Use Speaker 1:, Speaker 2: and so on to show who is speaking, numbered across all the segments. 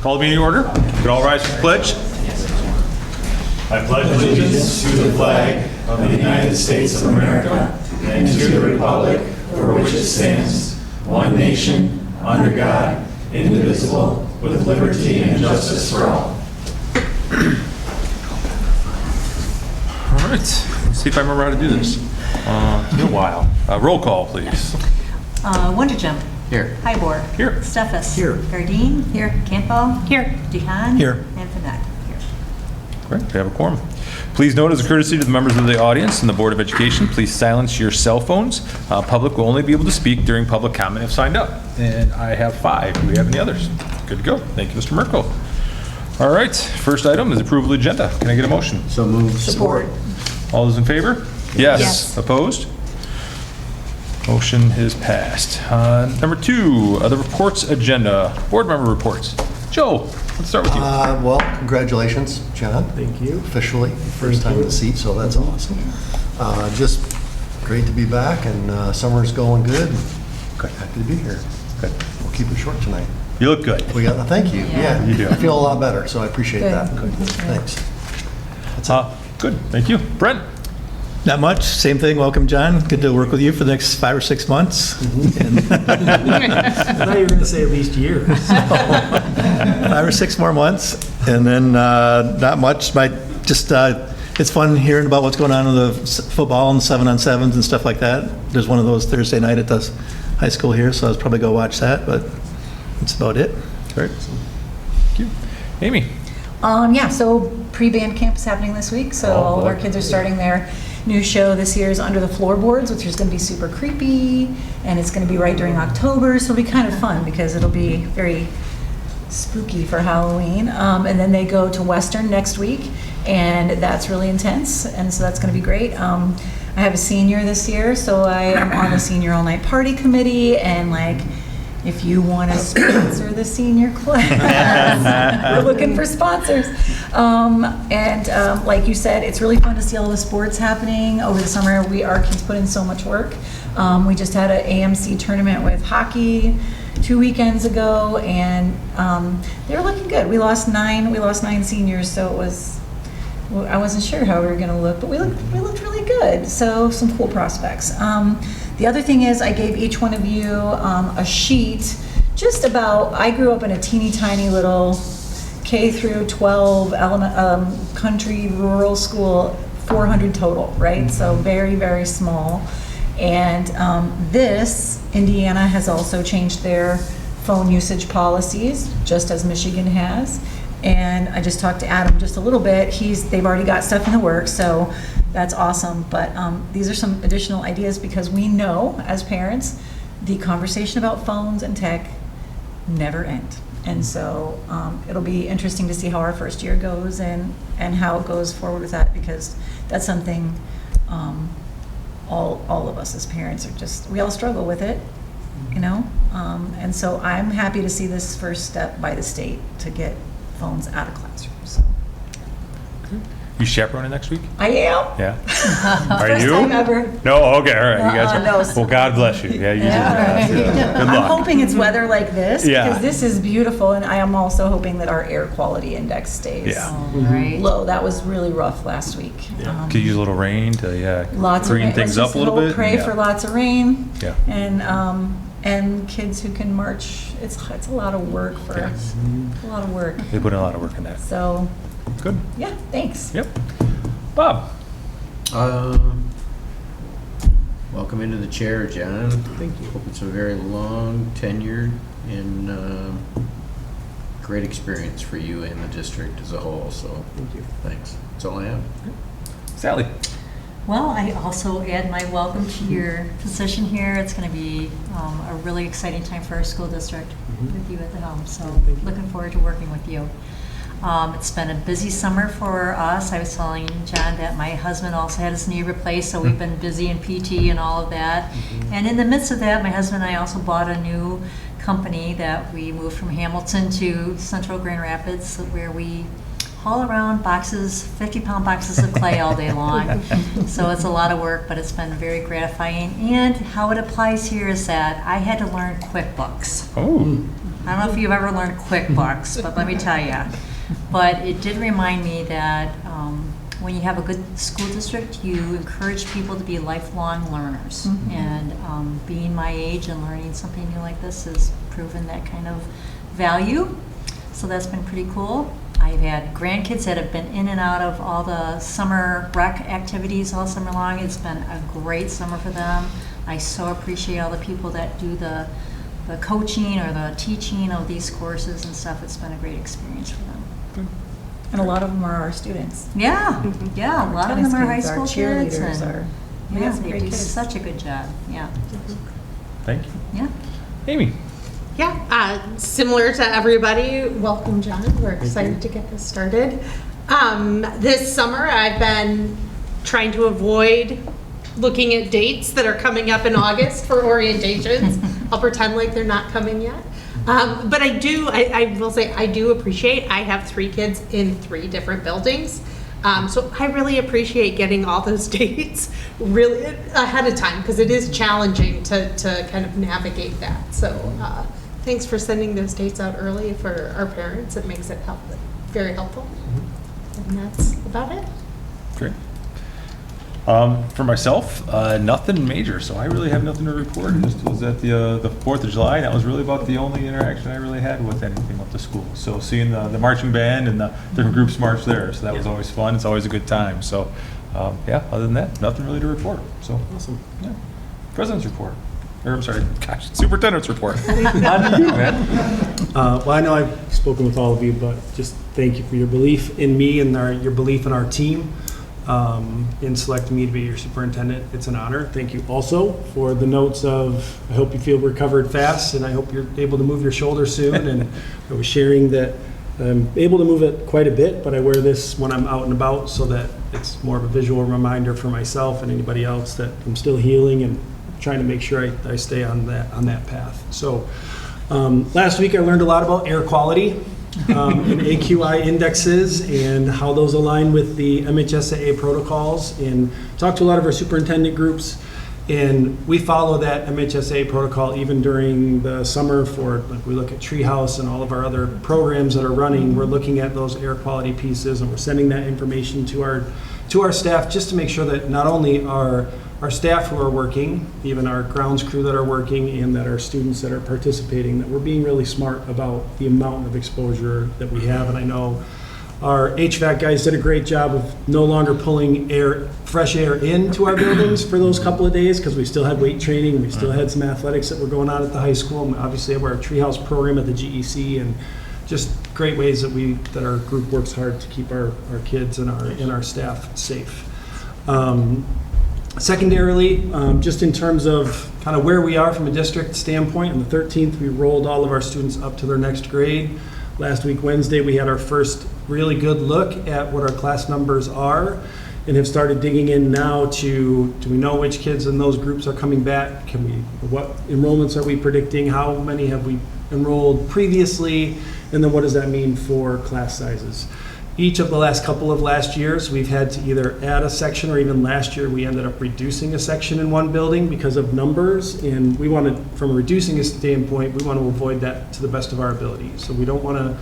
Speaker 1: Call the meeting to order. You can all rise for the pledge. I pledge allegiance to the flag of the United States of America and to the republic for which it stands, one nation, under God, indivisible, with liberty and justice for all. All right, let's see if I remember how to do this. In a while. Roll call, please.
Speaker 2: Wonderjump.
Speaker 1: Here.
Speaker 2: Hybor.
Speaker 1: Here.
Speaker 2: Steffes.
Speaker 1: Here.
Speaker 2: Gardine. Here. Campbell. Here. Dehan.
Speaker 1: Here.
Speaker 2: And Finette. Here.
Speaker 1: Great, we have a quorum. Please note, as a courtesy to the members of the audience and the Board of Education, please silence your cell phones. Public will only be able to speak during public comment if signed up. And I have 5. Do we have any others? Good to go. Thank you, Mr. Merkel. All right, first item is approval of the agenda. Can I get a motion?
Speaker 3: So moved.
Speaker 2: Support.
Speaker 1: All those in favor?
Speaker 2: Yes.
Speaker 1: Opposed? Motion is passed. Number 2, the reports agenda. Board member reports. Joe, let's start with you.
Speaker 4: Well, congratulations, John. Thank you. Officially, first time in the seat, so that's awesome. Just great to be back, and summer's going good.
Speaker 1: Good.
Speaker 4: Happy to be here.
Speaker 1: Good.
Speaker 4: We'll keep it short tonight.
Speaker 1: You look good.
Speaker 4: Thank you.
Speaker 2: Yeah.
Speaker 1: You do.
Speaker 4: I feel a lot better, so I appreciate
Speaker 2: Good.
Speaker 4: that.
Speaker 2: Good.
Speaker 4: Thanks.
Speaker 1: Good, thank you. Brent?
Speaker 3: Not much, same thing, welcome John, good to work with you for the next 5 or 6 months. And
Speaker 5: I thought you were going to say at least years.
Speaker 3: 5 or 6 more months, and then not much, it's fun hearing about what's going on in the football and 7-on-7s and stuff like that. There's one of those Thursday night at the high school here, so I'll probably go watch that, but that's about it.
Speaker 1: Great. Thank you. Amy?
Speaker 2: So pre-band camp is happening this week, so all of our kids are starting their new show this year is Under the Floorboards, which is going to be super creepy, and it's going to be right during October, so it'll be kind of fun because it'll be very spooky for Halloween. And then they go to Western next week, and that's really intense, and so that's going to be great. I have a senior this year, so I am on the senior all-night party committee, and if you want to sponsor the senior class, we're looking for sponsors. Like you said, it's really fun to see all the sports happening over the summer. Our kids put in so much work. We just had an AMC tournament with hockey 2 weekends ago, and they're looking good. We lost 9 seniors, so I wasn't sure how we were going to look, but we looked really good. So some cool prospects. The other thing is I gave each one of you a sheet just about, I grew up in a teeny tiny little K through 12 country rural school, 400 total, right? So very, very small. And Indiana has also changed their phone usage policies, just as Michigan has. And I just talked to Adam just a little bit. They've already got stuff in the works, so that's awesome. But these are some additional ideas because we know as parents, the conversation about phones and tech never end. And so it'll be interesting to see how our first year goes and how it goes forward with that, because that's something all of us as parents we all struggle with it, and so I'm happy to see this first step by the state to get phones out of classrooms. So.
Speaker 1: You chaperoning next week?
Speaker 2: I am.
Speaker 1: Yeah. Are
Speaker 2: First
Speaker 1: you?
Speaker 2: time ever.
Speaker 1: No, okay, all right. You guys are.
Speaker 2: No.
Speaker 1: Well, God bless you. Yeah, you did. Good
Speaker 2: I'm
Speaker 1: luck.
Speaker 2: hoping it's weather like this
Speaker 1: Yeah.
Speaker 2: because this is beautiful, and I am also hoping that our air quality index stays low. That was really rough last week.
Speaker 1: Could use a little rain to
Speaker 2: Lots of
Speaker 1: green
Speaker 2: rain.
Speaker 1: things
Speaker 2: Let's
Speaker 1: up a
Speaker 2: just
Speaker 1: little
Speaker 2: hope,
Speaker 1: bit.
Speaker 2: Pray for lots of rain.
Speaker 1: Yeah.
Speaker 2: And kids who can march. It's a lot of work for us. A lot of work.
Speaker 1: They put in a lot of work in that.
Speaker 2: So
Speaker 1: Good.
Speaker 2: yeah, thanks.
Speaker 1: Yep. Bob?
Speaker 6: Welcome into the chair, John. Thank you. Hope it's a very long, tenured, and great experience for you and the district as a whole. So, thank you. Thanks. That's all I have.
Speaker 1: Sally?
Speaker 7: Well, I also add my welcome to your position here. It's going to be a really exciting time for our school district with you at the helm. So, looking forward to working with you. It's been a busy summer for us. I was telling John that my husband also had his knee replaced, so we've been busy in PT and all of that. And in the midst of that, my husband and I also bought a new company that we moved from Hamilton to Central Grand Rapids, where we haul around boxes, 50-pound boxes of clay all day long. So it's a lot of work, but it's been very gratifying. And how it applies here is that I had to learn QuickBooks.
Speaker 1: Oh.
Speaker 7: I don't know if you've ever learned QuickBooks, but let me tell you. But it did remind me that when you have a good school district, you encourage people to be lifelong learners. And being my age and learning something new like this has proven that kind of value. So that's been pretty cool. I've had grandkids that have been in and out of all the summer rec activities all summer long. It's been a great summer for them. I so appreciate all the people that do the coaching or the teaching of these courses and stuff. It's been a great experience for them.
Speaker 2: And a lot of them are our students.
Speaker 7: Yeah, yeah, a lot of them are high school
Speaker 2: Our
Speaker 7: kids.
Speaker 2: cheerleaders
Speaker 7: And
Speaker 2: are, we
Speaker 7: yeah,
Speaker 2: have some
Speaker 7: they
Speaker 2: great
Speaker 7: do
Speaker 2: kids.
Speaker 7: such a good job. Yeah,
Speaker 1: Thank you.
Speaker 7: yeah.
Speaker 1: Amy?
Speaker 8: Yeah, similar to everybody, welcome, John. We're excited to get this started. This summer, I've been trying to avoid looking at dates that are coming up in August for orientations. I'll pretend like they're not coming yet. But I will say, I do appreciate, I have 3 kids in 3 different buildings. So I really appreciate getting all those dates really ahead of time, because it is challenging to kind of navigate that. So thanks for sending those dates out early for our parents. It makes it very helpful. And that's about it.
Speaker 1: Great. For myself, nothing major, so I really have nothing to report. I just was at the 4th of July, and that was really about the only interaction I really had with anything with the school. So seeing the marching band and the different groups march there, so that was always fun. It's always a good time. So yeah, other than that, nothing really to report. So
Speaker 5: Awesome.
Speaker 1: yeah. President's report. Or I'm sorry, gosh, superintendent's report. On to you, man.
Speaker 5: Well, I know I've spoken with all of you, but just thank you for your belief in me and your belief in our team, in selecting me to be your superintendent. It's an honor. Thank you also for the notes of, I hope you feel recovered fast, and I hope you're able to move your shoulder soon. And I was sharing that I'm able to move it quite a bit, but I wear this when I'm out and about so that it's more of a visual reminder for myself and anybody else that I'm still healing and trying to make sure I stay on that path. So last week I learned a lot about air quality and AQI indexes and how those align with the MHSAA protocols, and talked to a lot of our superintendent groups. And we follow that MHSAA protocol even during the summer for, like, we look at Treehouse and all of our other programs that are running. We're looking at those air quality pieces, and we're sending that information to our staff, just to make sure that not only our staff who are working, even our grounds crew that are working, and that our students that are participating, that we're being really smart about the amount of exposure that we have. And I know our HVAC guys did a great job of no longer pulling fresh air into our buildings for those couple of days, because we still had weight training, we still had some athletics that were going on at the high school, and obviously we have our Treehouse program at the GEC, and just great ways that our group works hard to keep our kids and our staff safe. Secondarily, just in terms of kind of where we are from a district standpoint, on the 13th, we rolled all of our students up to their next grade. Last week, Wednesday, we had our first really good look at what our class numbers are, and have started digging in now to, do we know which kids in those groups are coming back? What enrollments are we predicting? How many have we enrolled previously? And then what does that mean for class sizes? Each of the last couple of last years, we've had to either add a section, or even last year, we ended up reducing a section in one building because of numbers. And we wanted, from a reducing a standpoint, we want to avoid that to the best of our ability. So we don't want to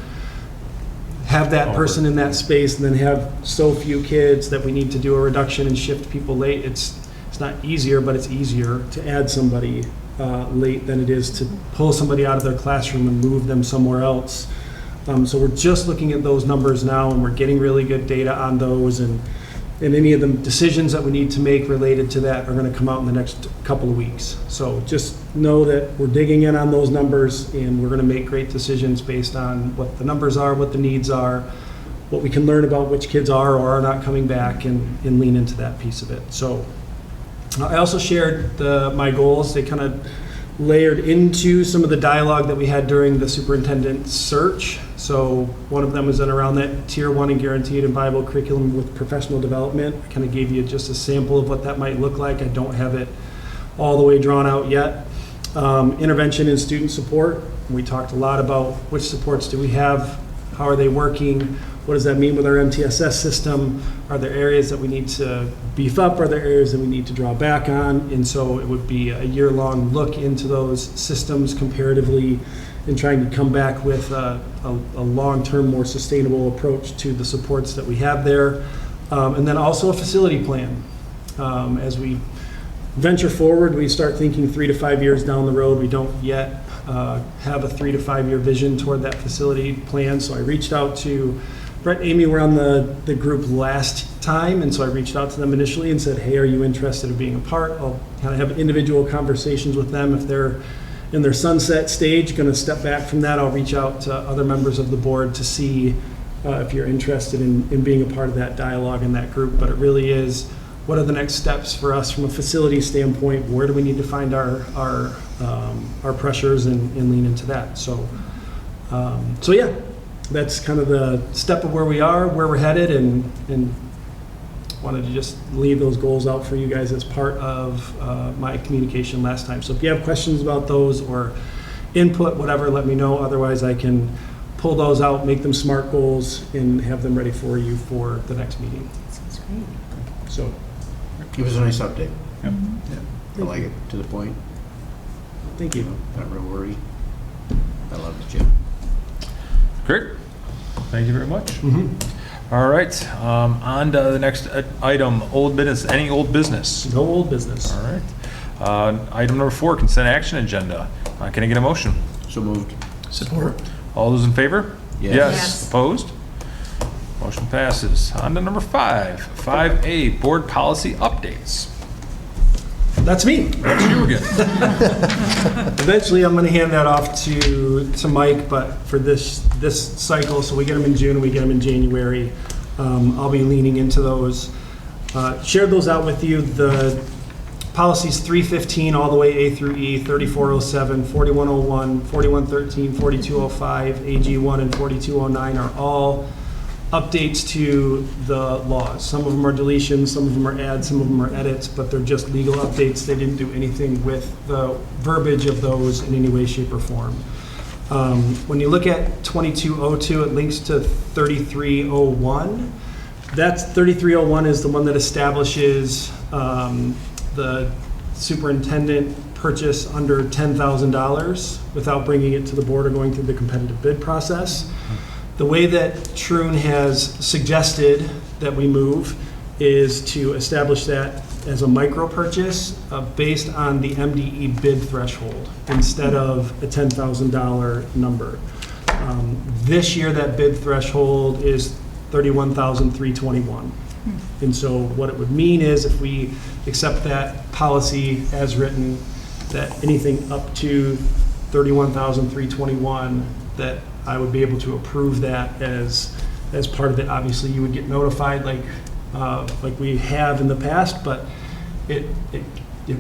Speaker 5: have that person in that space and then have so few kids that we need to do a reduction and shift people late. It's not easier, but it's easier to add somebody late than it is to pull somebody out of their classroom and move them somewhere else. So we're just looking at those numbers now, and we're getting really good data on those, and any of the decisions that we need to make related to that are going to come out in the next couple of weeks. So just know that we're digging in on those numbers, and we're going to make great decisions based on what the numbers are, what the needs are, what we can learn about which kids are or are not coming back, and lean into that piece of it. So I also shared my goals. They kind of layered into some of the dialogue that we had during the superintendent search. So one of them was in around that Tier 1 and guaranteed and viable curriculum with professional development. I kind of gave you just a sample of what that might look like. I don't have it all the way drawn out yet. Intervention and student support. We talked a lot about which supports do we have, how are they working, what does that mean with our MTSS system, are there areas that we need to beef up, are there areas that we need to draw back on, and so it would be a year-long look into those systems comparatively in trying to come back with a long-term, more sustainable approach to the supports that we have there. And then also a facility plan. As we venture forward, we start thinking 3 to 5 years down the road. We don't yet have a 3 to 5 year vision toward that facility plan. So I reached out to Brett and Amy were on the group last time, and so I reached out to them initially and said, hey, are you interested in being a part? I'll kind of have individual conversations with them. If they're in their sunset stage, going to step back from that, I'll reach out to other members of the board to see if you're interested in being a part of that dialogue in that group. But it really is, what are the next steps for us from a facility standpoint? Where do we need to find our pressures and lean into that? So yeah, that's kind of the step of where we are, where we're headed, and wanted to just leave those goals out for you guys as part of my communication last time. So if you have questions about those or input, whatever, let me know. Otherwise, I can pull those out, make them SMART goals, and have them ready for you for the next meeting.
Speaker 7: Sounds great.
Speaker 5: So,
Speaker 6: It was a nice update.
Speaker 1: Yep.
Speaker 6: Yeah, I like it, to the point.
Speaker 5: thank you.
Speaker 6: Not real worried. I love it, Jim.
Speaker 1: Great. Thank you very much. All right, on to the next item, old business. Any old business?
Speaker 5: No old business.
Speaker 1: All right. Item number 4, consent action agenda. Can I get a motion?
Speaker 6: So moved.
Speaker 3: Support.
Speaker 1: All those in favor?
Speaker 6: Yes.
Speaker 2: Yes.
Speaker 1: Opposed? Motion passes. On to number 5, 5A, board policy updates.
Speaker 5: That's me.
Speaker 1: That's you again.
Speaker 5: Eventually, I'm going to hand that off to Mike, but for this cycle, so we get them in June, we get them in January, I'll be leaning into those. Shared those out with you. The policies 315 all the way A through E, 3407, 4101, 4113, 4205, AG1, and 4209 are all updates to the laws. Some of them are deletions, some of them are adds, some of them are edits, but they're just legal updates. They didn't do anything with the verbiage of those in any way, shape, or form. When you look at 2202, it links to 3301. That's 3301 is the one that establishes the superintendent purchase under $10,000 without bringing it to the board or going through the competitive bid process. The way that Troon has suggested that we move is to establish that as a micro purchase based on the MDE bid threshold instead of a $10,000 number. This year, that bid threshold is $31,321. And so what it would mean is if we accept that policy as written, that anything up to $31,321, that I would be able to approve that as part of it. Obviously, you would get notified like we have in the past, but it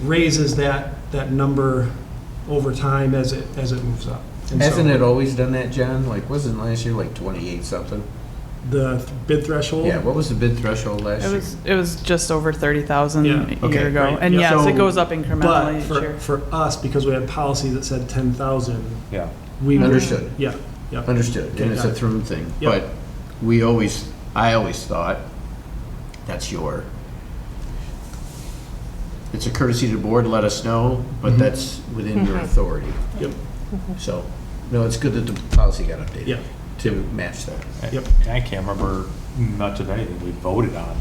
Speaker 5: raises that number over time as it moves up. And
Speaker 6: Hasn't
Speaker 5: so
Speaker 6: it always done that, John? Like, wasn't last year like 28 something?
Speaker 5: the bid threshold?
Speaker 6: Yeah, what was the bid threshold last year?
Speaker 9: It was just over 30,000
Speaker 5: Yeah.
Speaker 9: a
Speaker 6: Okay,
Speaker 9: year ago.
Speaker 5: right.
Speaker 9: And
Speaker 5: Yeah.
Speaker 9: yes,
Speaker 5: So-
Speaker 9: it goes up incrementally each
Speaker 5: But
Speaker 9: year.
Speaker 5: for us, because we had policy that said 10,000,
Speaker 1: Yeah.
Speaker 5: we
Speaker 6: Understood.
Speaker 5: Yeah.
Speaker 6: Understood, and it's a
Speaker 5: got it.
Speaker 6: through thing,
Speaker 5: Yep.
Speaker 6: but I always thought, that's it's a courtesy to the board, let us know, but that's within your authority.
Speaker 5: Yep.
Speaker 6: So, no, it's good that the policy got updated.
Speaker 5: Yeah.
Speaker 6: To match that.
Speaker 5: Yep.
Speaker 1: I can't remember much of anything we voted on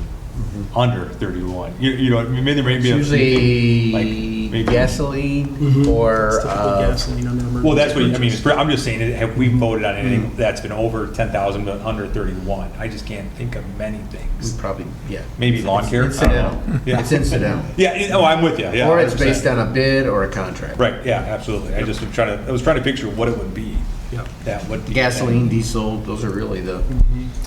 Speaker 1: under 31. You know, maybe there may
Speaker 6: It's
Speaker 1: be
Speaker 6: usually
Speaker 1: like, maybe-
Speaker 6: gasoline or,
Speaker 5: It's typical gasoline on the
Speaker 1: Well, that's what, I mean,
Speaker 5: emergency
Speaker 1: I'm just saying, have we voted on anything that's been over 10,000 but under 31? I just can't think of many
Speaker 6: we
Speaker 1: things.
Speaker 6: probably, yeah.
Speaker 1: Maybe lawn care? I don't
Speaker 6: Incidental.
Speaker 1: know. Yeah.
Speaker 6: It's incidental.
Speaker 1: Yeah, oh, I'm with you, yeah.
Speaker 6: Or it's
Speaker 1: 100%.
Speaker 6: based on a bid or a contract.
Speaker 1: Right, yeah, absolutely. I was trying to picture what it would be.
Speaker 5: Yep.
Speaker 1: That would be.
Speaker 6: Gasoline, diesel, those are really the,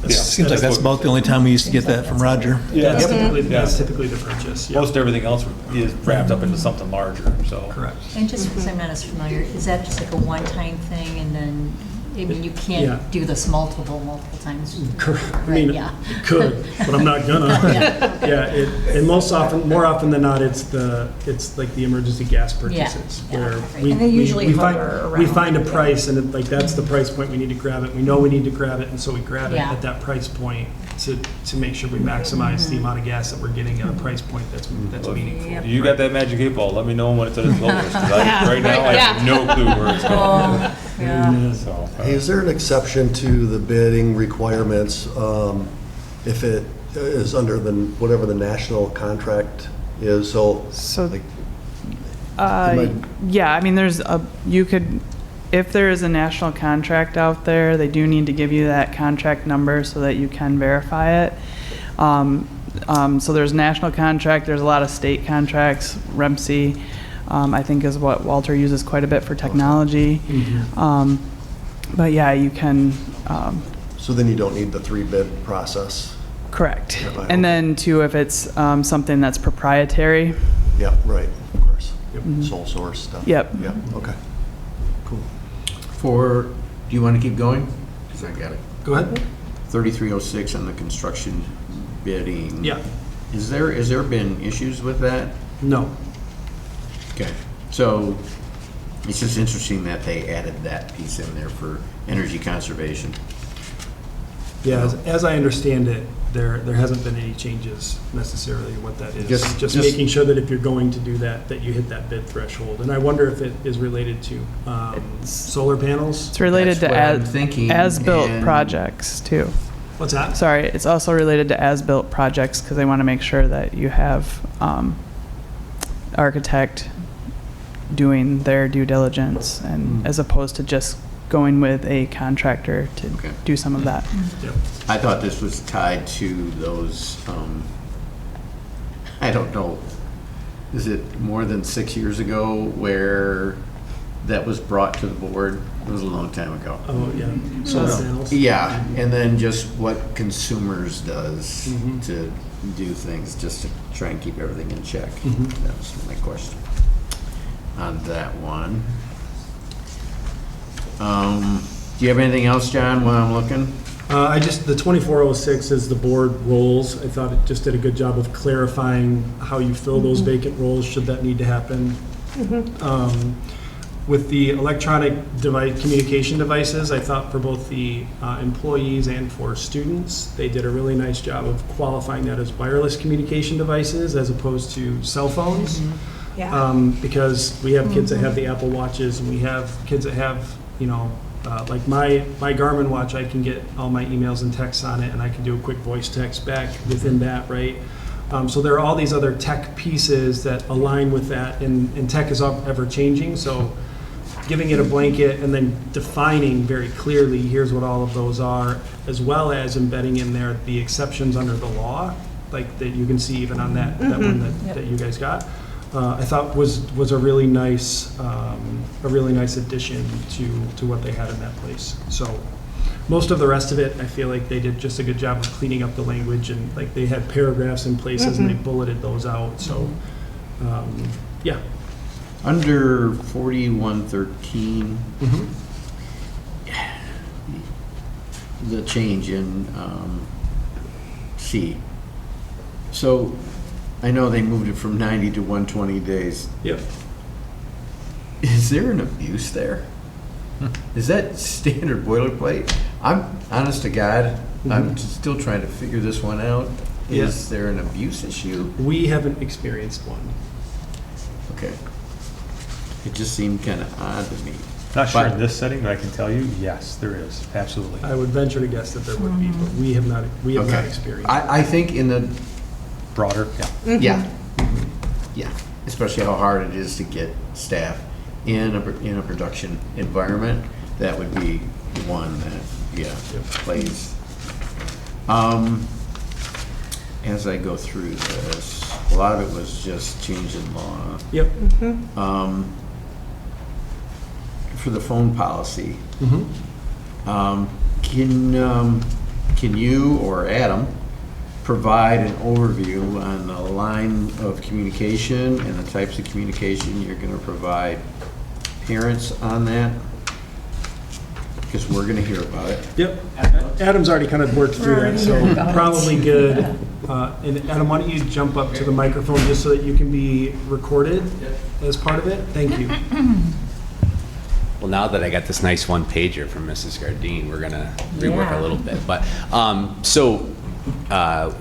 Speaker 1: Yeah.
Speaker 3: Seems like that's about the only time we used to get that from Roger.
Speaker 1: Yeah.
Speaker 5: That's typically the purchase. Yep.
Speaker 1: Most everything else is wrapped up into something larger, so.
Speaker 5: Correct.
Speaker 7: And just because I'm not as familiar, is that just like a one-time thing and then, I mean, you
Speaker 5: Yeah.
Speaker 7: can't do this multiple times?
Speaker 5: Correct. I
Speaker 7: Right,
Speaker 5: mean,
Speaker 7: yeah.
Speaker 5: could, but I'm not gonna. Yeah, and more often than not, it's like the emergency gas purchases.
Speaker 7: Yeah,
Speaker 5: Where
Speaker 7: right.
Speaker 5: we-
Speaker 2: And they usually
Speaker 5: we find-
Speaker 2: hover
Speaker 5: We
Speaker 2: around,
Speaker 5: find a
Speaker 2: yeah.
Speaker 5: price and that's the price point we need to grab it. We know we need to grab it, and so we grab it
Speaker 7: Yeah.
Speaker 5: at that price point to make sure we maximize the amount of gas that we're getting at a price point that's meaningful.
Speaker 7: Yep.
Speaker 1: You got that magic 8 ball, let me know when it's at its lowest, 'cause right now I have no clue where it's going.
Speaker 7: Yeah.
Speaker 1: So,
Speaker 4: Hey, is there an exception to the bidding requirements if it is under whatever the national contract is? So,
Speaker 9: So,
Speaker 4: like, am
Speaker 9: yeah, I mean, if there is a national contract out there, they do need to give you that contract number so that you can verify it. So there's national contract, there's a lot of state contracts, REMC, I think is what Walter uses quite a bit for technology. But yeah, you can,
Speaker 4: so then you don't need the 3-bid process?
Speaker 9: correct.
Speaker 4: Yeah,
Speaker 9: And then too, if it's something that's proprietary,
Speaker 4: Yeah, right, of course. Sole source stuff.
Speaker 9: Yep.
Speaker 4: Yeah, okay. Cool.
Speaker 6: Do you want to keep going? Because I got it.
Speaker 5: Go ahead.
Speaker 6: 3306 on the construction bidding.
Speaker 5: Yeah.
Speaker 6: Has there been issues with that?
Speaker 5: No.
Speaker 6: Okay. So it's just interesting that they added that piece in there for energy conservation.
Speaker 5: Yeah, as I understand it, there hasn't been any changes necessarily what that is. Just making sure that if you're going to do that, that you hit that bid threshold. And I wonder if it is related to solar panels?
Speaker 9: it's related
Speaker 6: That's
Speaker 9: to
Speaker 6: what I'm thinking,
Speaker 9: as-built
Speaker 6: and-
Speaker 9: projects too.
Speaker 5: What's that?
Speaker 9: Sorry, it's also related to as-built projects because they want to make sure that you have architect doing their due diligence and as opposed to just going with a contractor to
Speaker 6: Okay.
Speaker 9: do some of that.
Speaker 5: Yep.
Speaker 6: I thought this was tied to those, I don't know, is it more than 6 years ago where that was brought to the board? It was a long time ago.
Speaker 5: Oh, yeah. Solar panels.
Speaker 6: Yeah, and then just what consumers does to do things, just to try and keep everything in check. That was my question on that one. Do you have anything else, John, while I'm looking?
Speaker 5: The 2406 is the board roles. I thought it just did a good job of clarifying how you fill those vacant roles, should that need to happen. With the electronic communication devices, I thought for both the employees and for students, they did a really nice job of qualifying that as wireless communication devices as opposed to cell phones. Because we have kids that have the Apple Watches, and we have kids that have, like my Garmin watch, I can get all my emails and texts on it, and I can do a quick voice text back within that, right? So there are all these other tech pieces that align with that, and tech is ever changing, so giving it a blanket and then defining very clearly, here's what all of those are, as well as embedding in there the exceptions under the law, like that you can see even on that one that you guys got. I thought was a really nice addition to what they had in that place. So most of the rest of it, I feel like they did just a good job of cleaning up the language, and like they had paragraphs in places and they bulleted those out. So yeah.
Speaker 6: Under 4113, the change in C. So I know they moved it from 90 to 120 days.
Speaker 5: Yep.
Speaker 6: Is there an abuse there? Is that standard boilerplate? I'm honest to God, I'm still trying to figure this one out. Is there an abuse issue?
Speaker 5: We haven't experienced one.
Speaker 6: Okay. It just seemed kind of odd to me.
Speaker 1: Not sure
Speaker 6: But-
Speaker 1: in this setting, but I can tell you, yes, there is, absolutely.
Speaker 5: I would venture to guess that there would be, but we have not experienced.
Speaker 6: I think in the,
Speaker 1: Broader, yeah.
Speaker 6: yeah, especially how hard it is to get staff in a production environment, that would be one that, plays. As I go through this, a lot of it was just change in law.
Speaker 5: Yep.
Speaker 6: For the phone policy, can you or Adam provide an overview on the line of communication and the types of communication you're going to provide parents on that? Because we're going to hear about it.
Speaker 5: Yep. Adam's already kind of worked through that, so probably good. And Adam, why don't you jump up to the microphone just so that you can be recorded as part of it? Thank you.
Speaker 10: Well, now that I got this nice one pager from Mrs. Gardine, we're gonna rework a little bit. But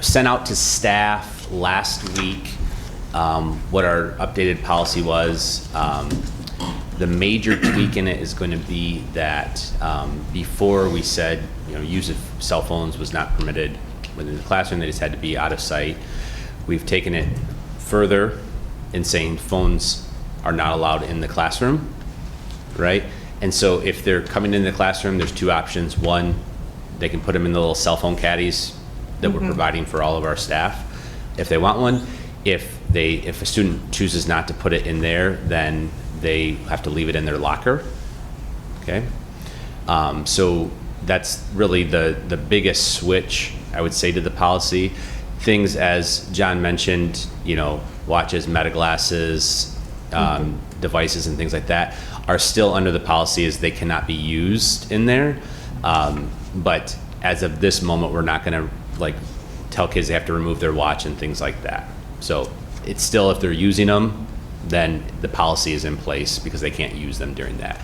Speaker 10: sent out to staff last week what our updated policy was. The major tweak in it is going to be that before we said, use of cell phones was not permitted within the classroom, they just had to be out of sight. We've taken it further in saying phones are not allowed in the classroom, right? And so if they're coming in the classroom, there's two options. One, they can put them in the little cell phone caddies that we're providing for all of our staff if they want one. If a student chooses not to put it in there, then they have to leave it in their locker, okay? So that's really the biggest switch, I would say, to the policy. Things, as John mentioned, watches, meta glasses, devices and things like that are still under the policy as they cannot be used in there. But as of this moment, we're not gonna tell kids they have to remove their watch and things like that. So it's still, if they're using them, then the policy is in place because they can't use them during that.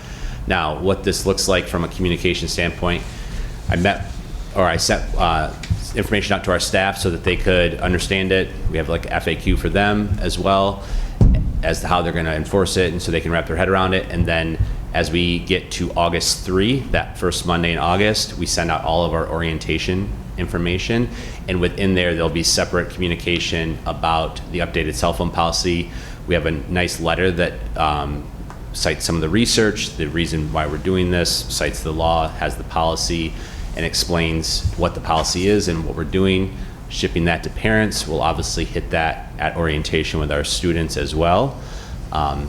Speaker 10: Now, what this looks like from a communication standpoint, I sent information out to our staff so that they could understand it. We have FAQ for them as well as to how they're gonna enforce it, and so they can wrap their head around it. And then as we get to August 3, that first Monday in August, we send out all of our orientation information, and within there'll be separate communication about the updated cell phone policy. We have a nice letter that cites some of the research, the reason why we're doing this, cites the law, has the policy, and explains what the policy is and what we're doing. Shipping that to parents. We'll obviously hit that at orientation with our students as well.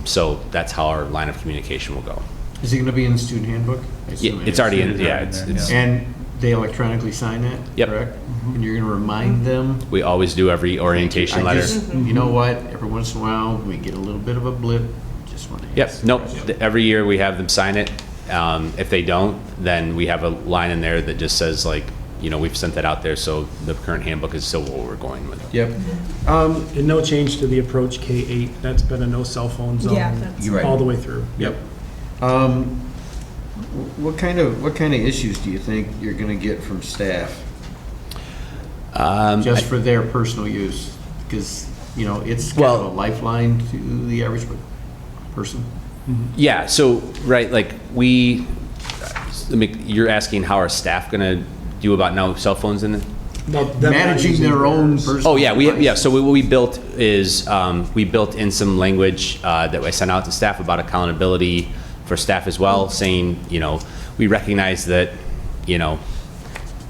Speaker 10: So that's how our line of communication will go.
Speaker 6: Is it going to be in the student handbook?
Speaker 10: Yeah, it's already in, yeah. It's
Speaker 6: And they electronically sign that,
Speaker 10: Yep.
Speaker 6: correct? And you're going to remind them?
Speaker 10: We always do every orientation letter.
Speaker 6: You know what? Every once in a while, we get a little bit of a blip. Just want to
Speaker 10: Yep, nope, every year we have them sign it. If they don't, then we have a line in there that just says we've sent that out there, so the current handbook is still what we're going with.
Speaker 6: Yep.
Speaker 5: And no change to the approach K-8. That's been a no cell phone zone
Speaker 2: Yeah, that's-
Speaker 6: You're right.
Speaker 5: all the way through.
Speaker 6: Yep. What kind of issues do you think you're going to get from staff just for their personal use? Because it's kind of a lifeline to the average person.
Speaker 10: Yeah, so, right, you're asking how our staff gonna do about no cell phones in it?
Speaker 6: Managing their own personal.
Speaker 10: Oh, yeah,
Speaker 6: devices.
Speaker 10: so what we built is, we built in some language that I sent out to staff about accountability for staff as well, saying, we recognize that,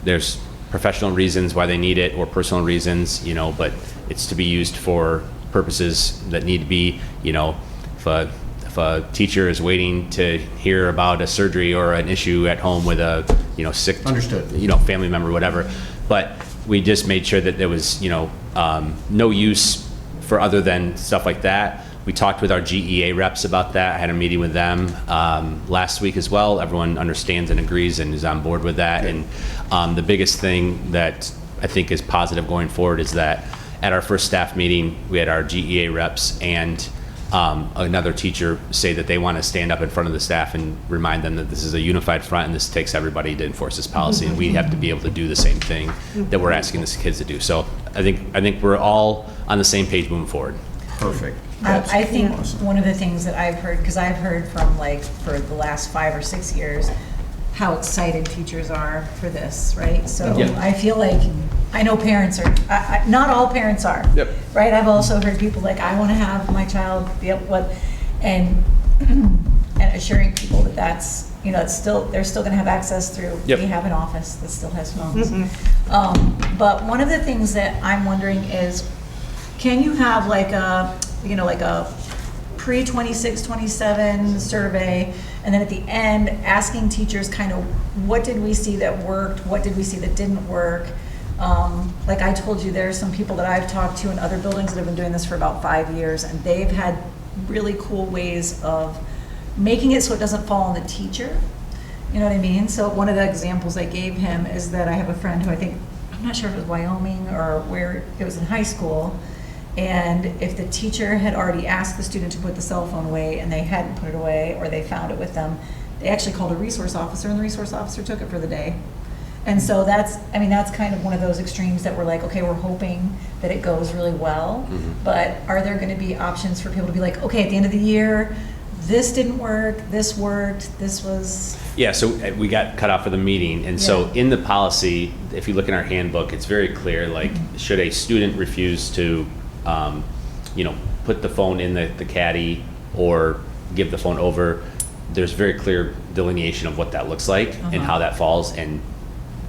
Speaker 10: there's professional reasons why they need it or personal reasons, but it's to be used for purposes that need to be, if a teacher is waiting to hear about a surgery or an issue at home with a, sick,
Speaker 6: Understood.
Speaker 10: Family member, whatever. But we just made sure that there was, no use for other than stuff like that. We talked with our GEA reps about that. I had a meeting with them last week as well. Everyone understands and agrees and is on board with that. And the biggest thing that I think is positive going forward is that at our first staff meeting, we had our GEA reps and another teacher say that they want to stand up in front of the staff and remind them that this is a unified front and this takes everybody to enforce this policy, and we have to be able to do the same thing that we're asking the kids to do. So I think we're all on the same page moving forward.
Speaker 6: Perfect.
Speaker 2: I think one of the things that I've heard, because I've heard from for the last 5 or 6 years, how excited teachers are for this, right? So
Speaker 10: Yeah.
Speaker 2: I feel like, I know parents are, not all parents are.
Speaker 10: Yep.
Speaker 2: Right? I've also heard people I want to have my child be able, and assuring people that that's, it's still, they're still going to have access through,
Speaker 10: Yep.
Speaker 2: we have an office that still has phones. But one of the things that I'm wondering is, can you have a pre-26, 27 survey, and then at the end, asking teachers kind of, what did we see that worked, what did we see that didn't work? Like I told you, there are some people that I've talked to in other buildings that have been doing this for about 5 years, and they've had really cool ways of making it so it doesn't fall on the teacher. You know what I mean? So one of the examples I gave him is that I have a friend who I'm not sure if it was Wyoming or where it was in high school, and if the teacher had already asked the student to put the cell phone away and they hadn't put it away, or they found it with them, they actually called a resource officer, and the resource officer took it for the day. And so that's kind of one of those extremes that we're like, okay, we're hoping that it goes really well, but are there going to be options for people to be like, okay, at the end of the year, this didn't work, this worked, this was,
Speaker 10: Yeah, so we got cut off of the meeting, and so
Speaker 2: Yeah.
Speaker 10: in the policy, if you look in our handbook, it's very clear, like, should a student refuse to, put the phone in the caddy or give the phone over, there's very clear delineation of what that looks like and how that falls, and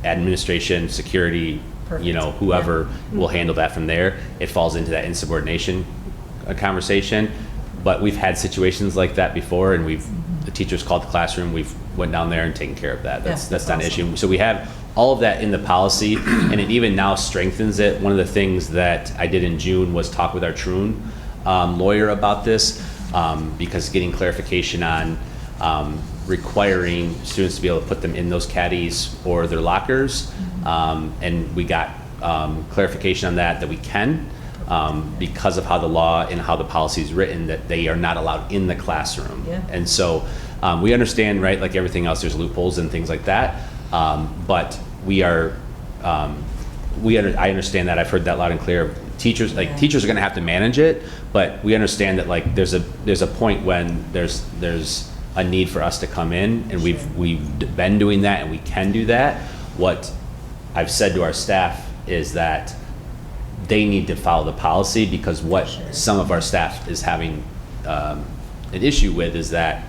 Speaker 10: administration, security,
Speaker 2: Perfect.
Speaker 10: whoever will handle that from there. It falls into that insubordination conversation. But we've had situations like that before, and the teachers called the classroom, we've went down there and taken care of that. That's not an issue. So we have all of that in the policy, and it even now strengthens it. One of the things that I did in June was talk with our Troon lawyer about this, because getting clarification on requiring students to be able to put them in those caddies or their lockers, and we got clarification on that we can. Because of how the law and how the policy is written, that they are not allowed in the classroom.
Speaker 2: Yeah.
Speaker 10: And so we understand, right, like everything else, there's loopholes and things like that. But we are, I understand that. I've heard that loud and clear. Teachers are going to have to manage it, but we understand that like there's a point when there's a need for us to come in, and we've been doing that, and we can do that. What I've said to our staff is that they need to follow the policy, because what some of our staff is having an issue with is that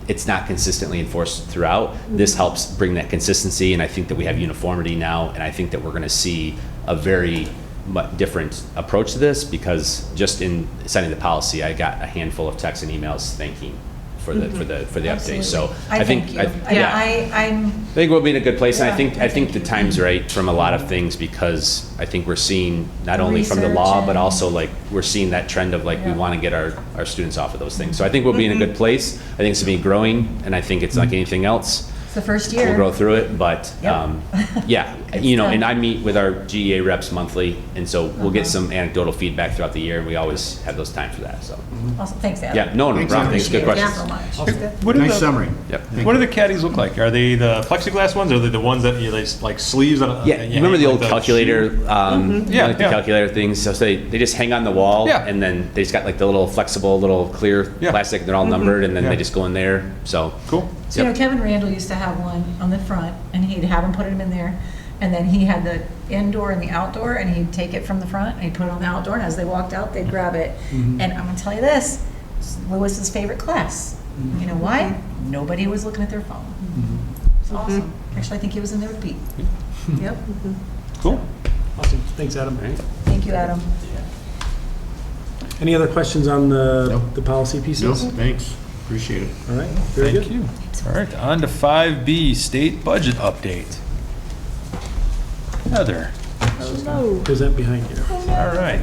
Speaker 10: it's not consistently enforced throughout. This helps bring that consistency, and I think that we have uniformity now, and I think that we're going to see a very different approach to this, because just in setting the policy, I got a handful of texts and emails thanking for the update. So I think
Speaker 2: thank you. I
Speaker 10: think we'll be in a good place, and
Speaker 2: Yeah,
Speaker 10: I think the time's right from a lot of things, because I think we're seeing not only from the law, but also like we're seeing that trend of like we want to get our students off of those things. So I think we'll be in a good place. I think it's going to be growing, and I think it's like anything else.
Speaker 2: it's the first year.
Speaker 10: We'll grow through it, but
Speaker 2: Yep.
Speaker 10: yeah,
Speaker 2: stuff.
Speaker 10: and I meet with our GEA reps monthly, and so we'll get some anecdotal feedback throughout the year, and we always have those times for that. So
Speaker 2: Awesome, thanks, Adam.
Speaker 10: yeah, no problem. Thanks. Good
Speaker 2: Appreciate it
Speaker 10: questions.
Speaker 2: so much.
Speaker 1: What are
Speaker 6: Nice
Speaker 1: the-
Speaker 6: summary.
Speaker 10: Yep.
Speaker 1: What do the caddies look like? Are they the plexiglass ones, or are they the ones that like sleeves?
Speaker 10: Yeah, you remember the old calculator,
Speaker 1: Yeah,
Speaker 10: like the
Speaker 1: yeah.
Speaker 10: calculator things? So they just hang on the wall,
Speaker 1: Yeah.
Speaker 10: and then they just got like the little flexible, little clear
Speaker 1: Yeah.
Speaker 10: plastic. They're all numbered, and then
Speaker 1: Yeah.
Speaker 10: they just go in there. So
Speaker 1: Cool.
Speaker 2: So, Kevin Randall used to have one on the front, and he'd have them put them in there, and then he had the indoor and the outdoor, and he'd take it from the front, and he'd put it on the outdoor, and as they walked out, they'd grab it. And I'm gonna tell you this, it's Lewis's favorite class. You know why? Nobody was looking at their phone. It's awesome. Actually, I think he was in there with Pete. Yep.
Speaker 1: Cool.
Speaker 5: Awesome. Thanks, Adam.
Speaker 2: Thank you, Adam.
Speaker 5: Any other questions on the
Speaker 6: Nope.
Speaker 5: policy
Speaker 6: No,
Speaker 5: pieces?
Speaker 6: thanks. Appreciate it.
Speaker 5: All right, very
Speaker 1: Thank
Speaker 5: good.
Speaker 1: you. All right, on to 5B, state budget update. Heather.
Speaker 5: Present behind you.
Speaker 1: All right.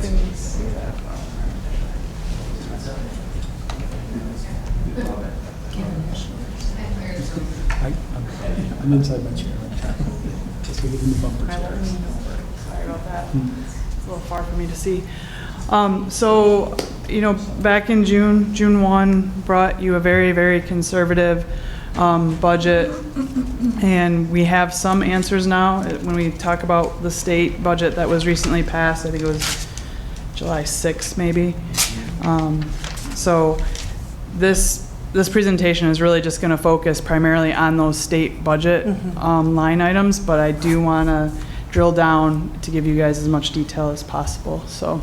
Speaker 5: I'm inside my chair. Just in the bumper chair.
Speaker 9: Sorry about that. It's a little far for me to see. So, back in June 1, brought you a very, very conservative budget, and we have some answers now. When we talk about the state budget that was recently passed, I think it was July 6th, maybe. So this presentation is really just going to focus primarily on those state budget line items, but I do want to drill down to give you guys as much detail as possible. So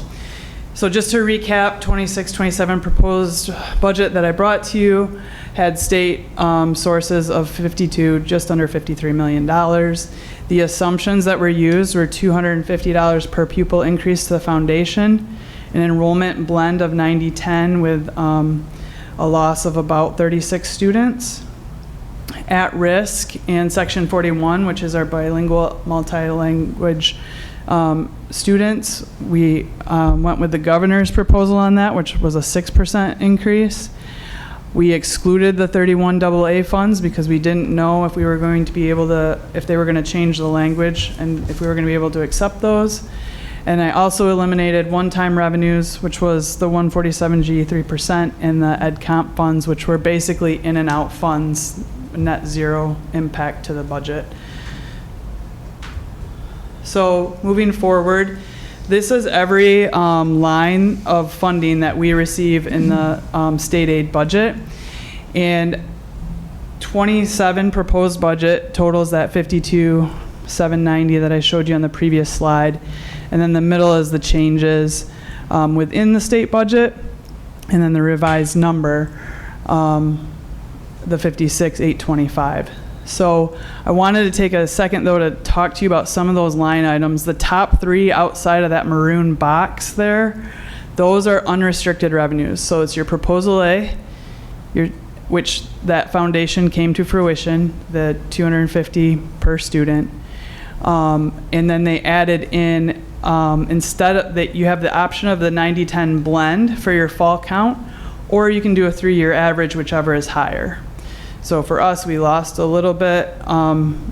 Speaker 9: just to recap, 26-27 proposed budget that I brought to you had state sources of just under $53 million. The assumptions that were used were $250 per pupil increase to the foundation, an enrollment blend of 90-10 with a loss of about 36 students. At risk in section 41, which is our bilingual multi-language students, we went with the governor's proposal on that, which was a 6% increase. We excluded the 31 AA funds because we didn't know if we were going to be able to, if they were going to change the language and if we were going to be able to accept those. And I also eliminated one-time revenues, which was the 147G 3%, and the Ed Comp funds, which were basically in and out funds, net zero impact to the budget. So moving forward, this is every line of funding that we receive in the state aid budget. And 27 proposed budget totals that 52,790 that I showed you on the previous slide. And then the middle is the changes within the state budget, and then the revised number, the 56,825. So I wanted to take a second though to talk to you about some of those line items. The top three outside of that maroon box there, those are unrestricted revenues. So it's your proposal A, which that foundation came to fruition, the 250 per student. And then they added in, instead of that, you have the option of the 90-10 blend for your fall count, or you can do a 3-year average, whichever is higher. So for us, we lost a little bit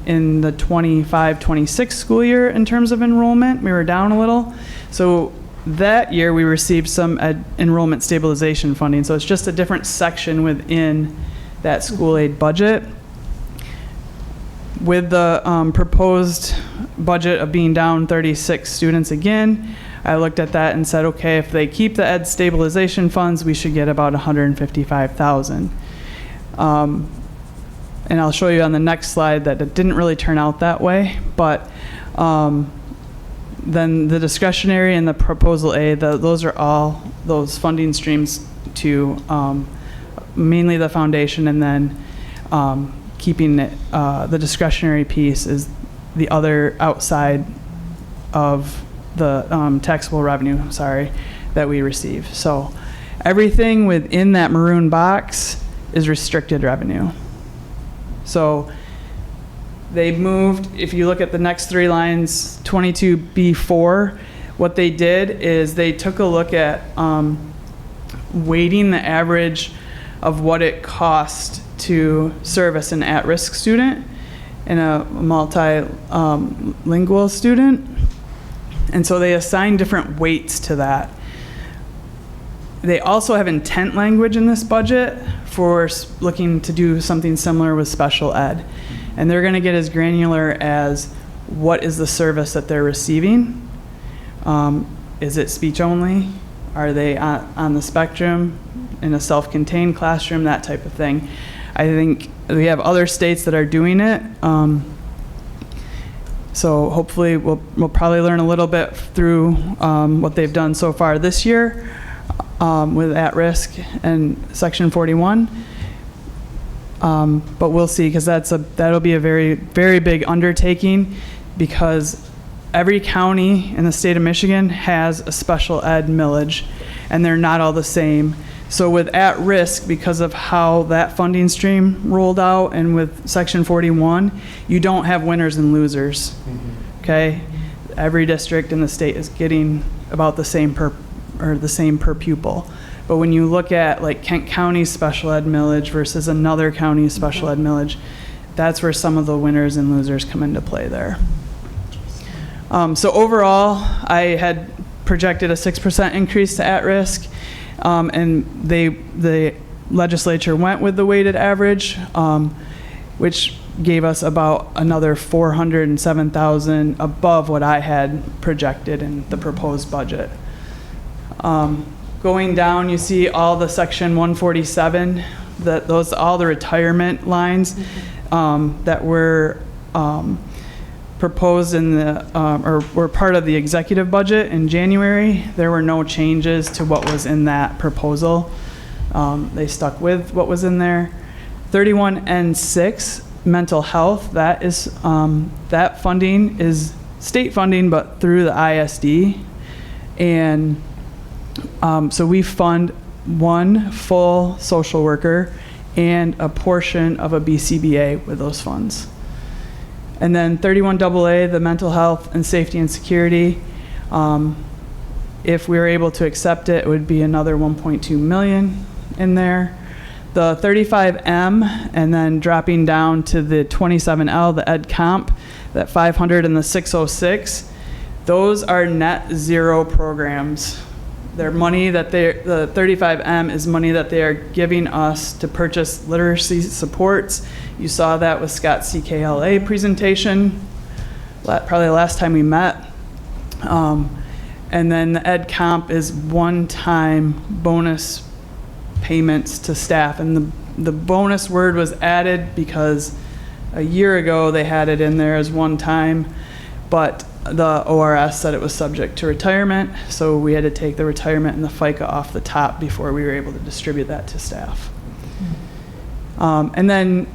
Speaker 9: in the 25-26 school year in terms of enrollment. We were down a little. So that year we received some enrollment stabilization funding. So it's just a different section within that school aid budget. With the proposed budget of being down 36 students again, I looked at that and said, okay, if they keep the ed stabilization funds, we should get about 155,000. And I'll show you on the next slide that it didn't really turn out that way, but then the discretionary and the proposal A, those are all those funding streams to mainly the foundation, and then keeping it, the discretionary piece is the other outside of the taxable revenue, that we receive. So everything within that maroon box is restricted revenue. So they moved, if you look at the next three lines, 22B4, what they did is they took a look at weighting the average of what it cost to service an at-risk student and a multilingual student. And so they assigned different weights to that. They also have intent language in this budget for looking to do something similar with special ed. And they're going to get as granular as what is the service that they're receiving. Is it speech only? Are they on the spectrum, in a self-contained classroom, that type of thing. I think we have other states that are doing it. So hopefully we'll probably learn a little bit through what they've done so far this year with at-risk and Section 41. But we'll see, because that'll be a very, very big undertaking, because every county in the state of Michigan has a special ed millage, and they're not all the same. So with at-risk, because of how that funding stream rolled out, and with Section 41, you don't have winners and losers. Okay? Every district in the state is getting about the same per pupil. But when you look at like Kent County's special ed millage versus another county's special ed millage, that's where some of the winners and losers come into play there. So overall, I had projected a 6% increase to at-risk, and the legislature went with the weighted average, which gave us about another 407,000 above what I had projected in the proposed budget. Going down, you see all the Section 147, all the retirement lines that were proposed in the, or were part of the executive budget in January. There were no changes to what was in that proposal. They stuck with what was in there. 31N6, mental health, that is, that funding is state funding, but through the ISD. And so we fund one full social worker and a portion of a BCBA with those funds. And then 31AA, the mental health and safety and security, if we were able to accept it, it would be another 1.2 million in there. The 35M, and then dropping down to the 27L, the ed comp, that 500 and the 606, those are net zero programs. They're money that the 35M is money that they are giving us to purchase literacy supports. You saw that with Scott's CKLA presentation, probably the last time we met. And And then the ed comp is one-time bonus payments to staff. And the bonus word was added because a year ago they had it in there as one time, but the ORS said it was subject to retirement, so we had to take the retirement and the FICA off the top before we were able to distribute that to staff. And then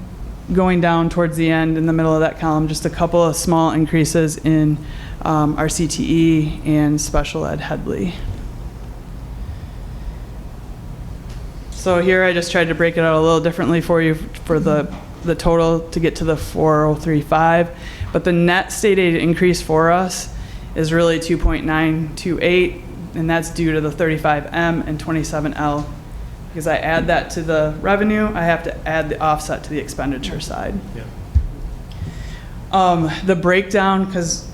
Speaker 9: going down towards the end, in the middle of that column, just a couple of small increases in our CTE and special ed Headley. So here I just tried to break it out a little differently for you for the total to get to the 4035, but the net state aid increase for us is really 2.928, and that's due to the 35M and 27L. Because I add that to the revenue, I have to add the offset to the expenditure side. The breakdown, because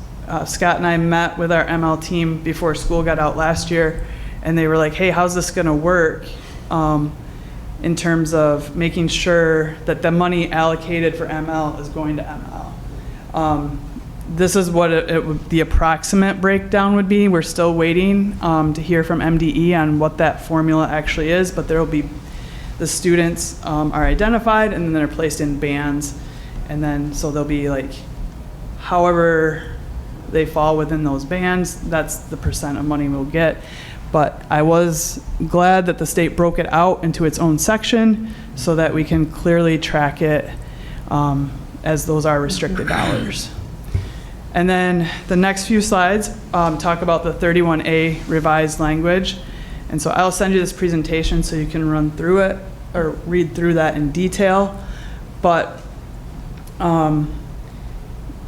Speaker 9: Scott and I met with our ML team before school got out last year, and they were like, hey, how's this going to work in terms of making sure that the money allocated for ML is going to ML. This is what the approximate breakdown would be. We're still waiting to hear from MDE on what that formula actually is, but there will be, the students are identified and then they're placed in bands, and then so they'll be like, however they fall within those bands, that's the percent of money we'll get. But I was glad that the state broke it out into its own section so that we can clearly track it as those are restricted dollars. And then the next few slides talk about the 31A revised language. And so I'll send you this presentation so you can run through it or read through that in detail. But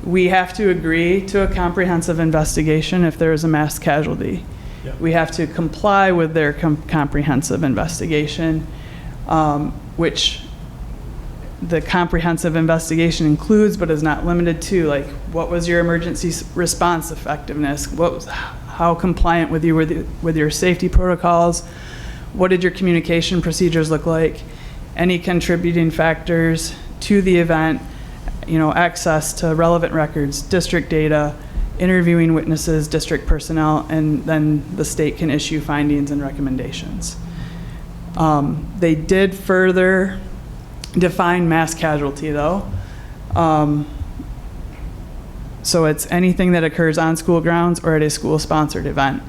Speaker 9: we have to agree to a comprehensive investigation if there is a mass casualty. Yep. We have to comply with their comprehensive investigation, which the comprehensive investigation includes, but is not limited to, like, what was your emergency response effectiveness? How compliant with your safety protocols? What did your communication procedures look like? Any contributing factors to the event, access to relevant records, district data, interviewing witnesses, district personnel, and then the state can issue findings and recommendations. They did further define mass casualty, though. So it's anything that occurs on school grounds or at a school-sponsored event.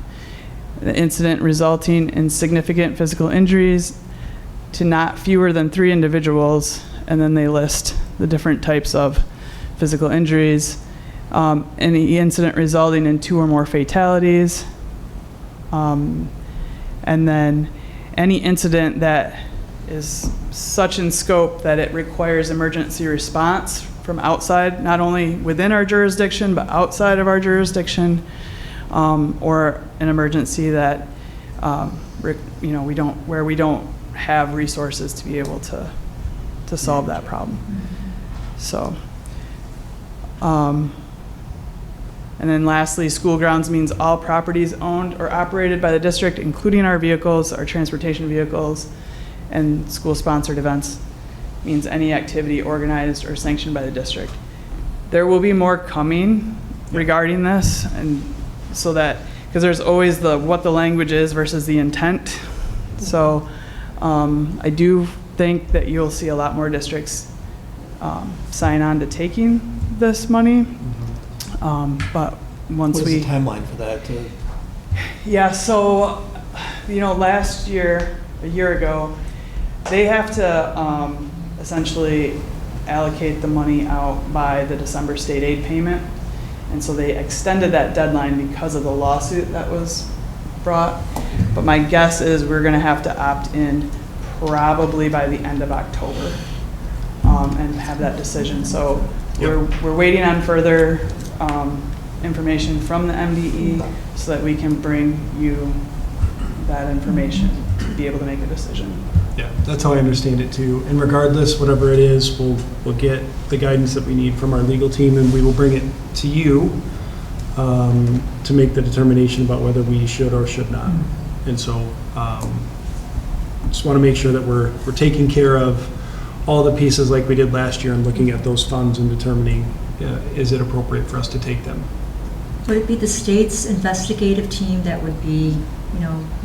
Speaker 9: The incident resulting in significant physical injuries to not fewer than 3 individuals, and then they list the different types of physical injuries. Any incident resulting in 2 or more fatalities, and then any incident that is such in scope that it requires emergency response from outside, not only within our jurisdiction, but outside of our jurisdiction, or an emergency that, where we don't have resources to be able to solve that problem. So, and then lastly, school grounds means all properties owned or operated by the district, including our vehicles, our transportation vehicles, and school-sponsored events means any activity organized or sanctioned by the district. There will be more coming regarding this, and so that, because there's always what the language is versus the intent. So I do think that you'll see a lot more districts sign on to taking this money. But once
Speaker 3: What's the timeline for that?
Speaker 9: Yeah, so, last year, a year ago, they have to essentially allocate the money out by the December state aid payment. And so they extended that deadline because of the lawsuit that was brought. But my guess is we're going to have to opt in probably by the end of October and have that decision. So we're waiting on further information from the MDE so that we can bring you that information to be able to make a decision.
Speaker 5: Yeah, that's how I understand it too. And regardless, whatever it is, we'll get the guidance that we need from our legal team, and we will bring it to you to make the determination about whether we should or should not. And so just want to make sure that we're taking care of all the pieces like we did last year and looking at those funds and determining is it appropriate for us to take them.
Speaker 7: Would it be the state's investigative team that would be,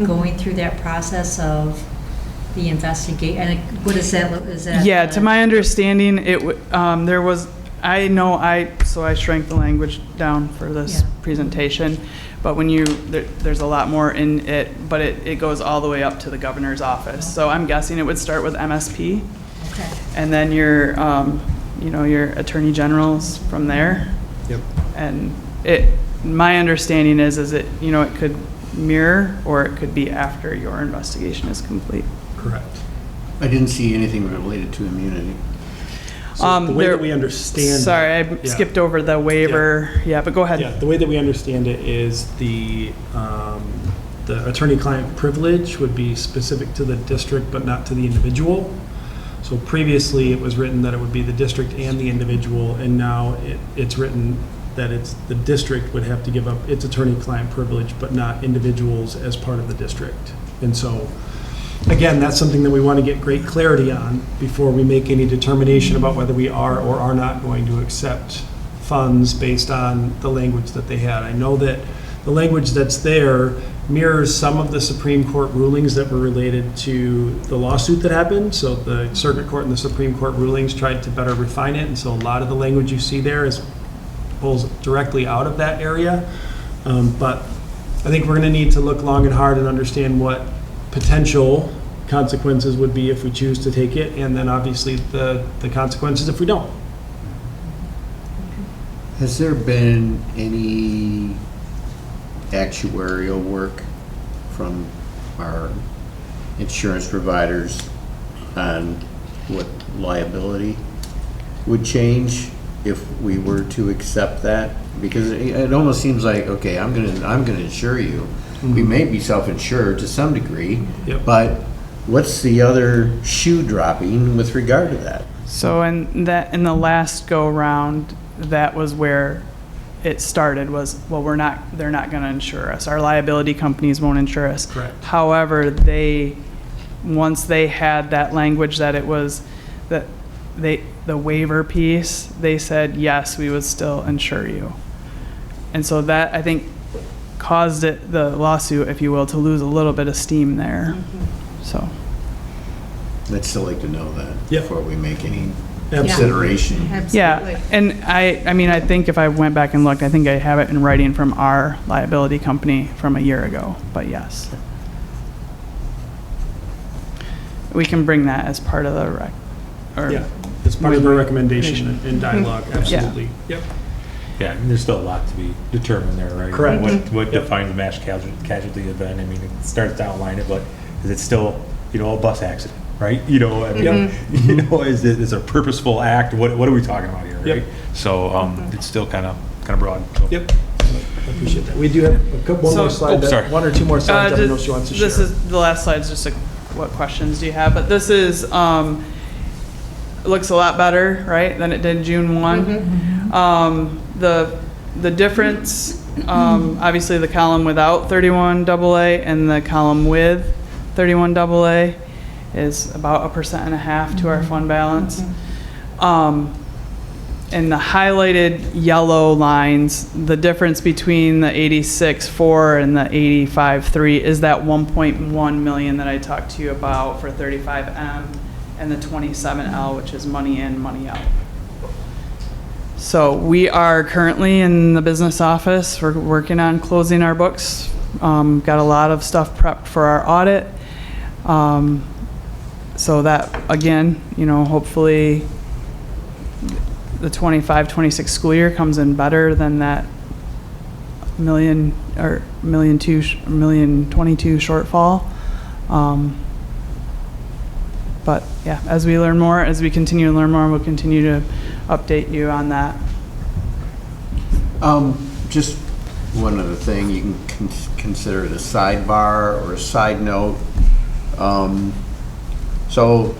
Speaker 7: going through that process of the investigate, and what is that,
Speaker 9: Yeah, to my understanding, there was, so I shrank the language down for this
Speaker 7: Yeah.
Speaker 9: presentation, but there's a lot more in it, but it goes all the way up to the governor's office. So I'm guessing it would start with MSP,
Speaker 7: Okay.
Speaker 9: and then your attorney generals from there.
Speaker 5: Yep.
Speaker 9: And my understanding is it could mirror, or it could be after your investigation is complete.
Speaker 5: Correct.
Speaker 6: I didn't see anything related to immunity.
Speaker 5: So the way that we understand.
Speaker 9: Sorry, I
Speaker 5: Yeah.
Speaker 9: skipped over the waiver. Yeah, but go ahead.
Speaker 5: Yeah, the way that we understand it is the attorney-client privilege would be specific to the district, but not to the individual. So previously, it was written that it would be the district and the individual, and now it's written that the district would have to give up its attorney-client privilege, but not individuals as part of the district. And so, again, that's something that we want to get great clarity on before we make any determination about whether we are or are not going to accept funds based on the language that they had. I know that the language that's there mirrors some of the Supreme Court rulings that were related to the lawsuit that happened. So the Circuit Court and the Supreme Court rulings tried to better refine it, and so a lot of the language you see there pulls directly out of that area. But I think we're going to need to look long and hard and understand what potential consequences would be if we choose to take it, and then obviously the consequences if we don't.
Speaker 6: Has there been any actuarial work from our insurance providers on what liability would change if we were to accept that? Because it almost seems like, okay, I'm gonna insure you. We may be self-insured to some degree,
Speaker 5: Yep.
Speaker 6: but what's the other shoe dropping with regard to that?
Speaker 9: So in the last go round, that was where it started, was, well, they're not going to insure us. Our liability companies won't insure us.
Speaker 5: Correct.
Speaker 9: However, once they had that language that it was the waiver piece, they said, yes, we would still insure you. And so that, I think, caused the lawsuit, if you will, to lose a little bit of steam there. So.
Speaker 6: I'd still like to know that
Speaker 5: Yep.
Speaker 6: before we make any
Speaker 5: Absolutely.
Speaker 6: consideration.
Speaker 8: Absolutely.
Speaker 9: Yeah, and I think if I went back and looked, I think I have it in writing from our liability company from a year ago, but yes. We can bring that as part of the
Speaker 5: Yeah, it's part of the recommendation and dialogue, absolutely. Yep.
Speaker 1: Yeah, and there's still a lot to be determined there, right?
Speaker 5: Correct.
Speaker 1: What
Speaker 5: Yep.
Speaker 1: defines a mass casualty event? I mean, it starts to outline it, but is it still, a bus accident, right? Is it a purposeful act? What are we talking about here, right?
Speaker 5: Yep.
Speaker 1: So it's still kind of broad. So.
Speaker 5: Yep. I appreciate that. We do have one more slide,
Speaker 1: sorry.
Speaker 5: one or two more slides that I know she wants to share.
Speaker 9: This is, the last slide is just what questions do you have? But this is, it looks a lot better, right, than it did June 1. The difference, obviously the column without 31 AA and the column with 31 AA is about 1.5% to our fund balance. And the highlighted yellow lines, the difference between the 86.4 and the 85.3 is that 1.1 million that I talked to you about for 35M and the 27L, which is money in, money out. So we are currently in the business office. We're working on closing our books. Got a lot of stuff prepped for our audit. So that, again, hopefully the 25-26 school year comes in better than that million 22 shortfall. But yeah, as we continue to learn more, we'll continue to update you on that.
Speaker 6: Just one other thing, you can consider it a sidebar or a side note. So,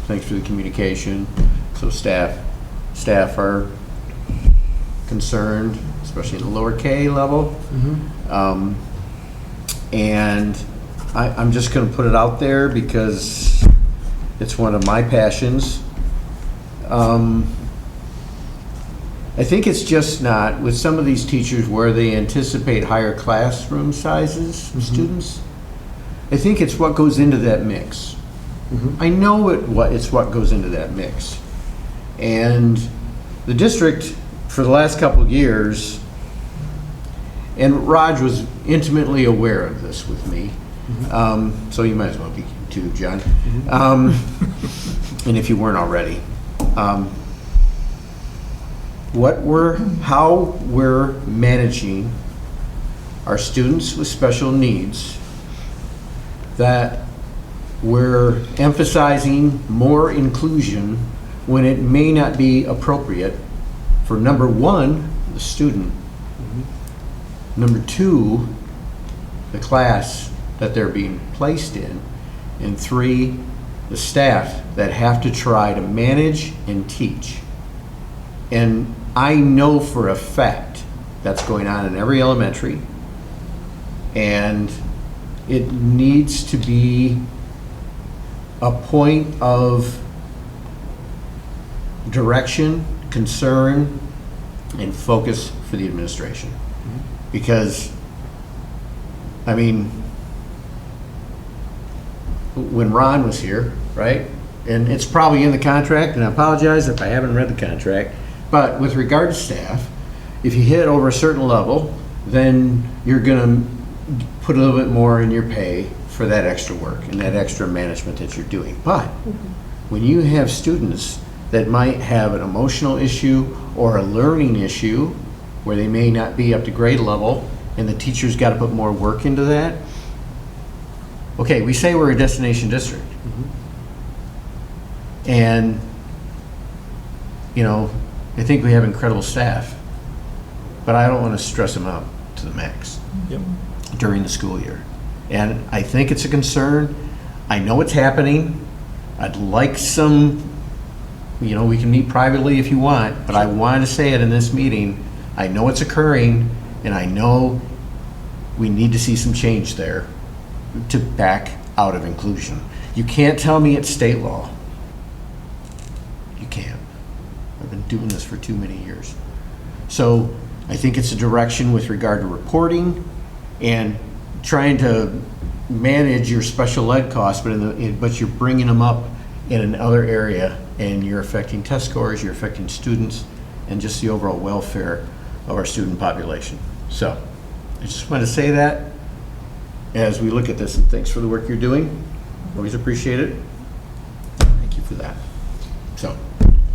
Speaker 6: thanks for the communication. So staff are concerned, especially in the lower K level. And I'm just going to put it out there because it's one of my passions. I think it's just not, with some of these teachers where they anticipate higher classroom sizes of students, I think it's what goes into that mix. I know it's what goes into that mix. And the district, for the last couple of years, and Raj was intimately aware of this with me, so you might as well be too, John. And if you weren't already. How we're managing our students with special needs, that we're emphasizing more inclusion when it may not be appropriate for number one, the student, number two, the class that they're being placed in, and three, the staff that have to try to manage and teach. And I know for a fact that's going on in every elementary, and it needs to be a point of direction, concern, and focus for the administration. Because, I mean, when Ron was here, right? And it's probably in the contract, and I apologize if I haven't read the contract, but with regard to staff, if you hit over a certain level, then you're gonna put a little bit more in your pay for that extra work and that extra management that you're doing. But when you have students that might have an emotional issue or a learning issue where they may not be up to grade level and the teacher's got to put more work into that, okay, we say we're a destination district. And, you know, I think we have incredible staff, but I don't want to stress them out to the max during the school year. And I think it's a concern. I know it's happening. I'd like some, you know, we can meet privately if you want, but I wanted to say it in this meeting. I know it's occurring, and I know we need to see some change there to back out of inclusion. You can't tell me it's state law. You can't. I've been doing this for too many years. So I think it's a direction with regard to reporting and trying to manage your special ed costs, but you're bringing them up in another area, and you're affecting test scores, you're affecting students, and just the overall welfare of our student population. So I just want to say that as we look at this, and thanks for the work you're doing. Always appreciate it. Thank you for that. So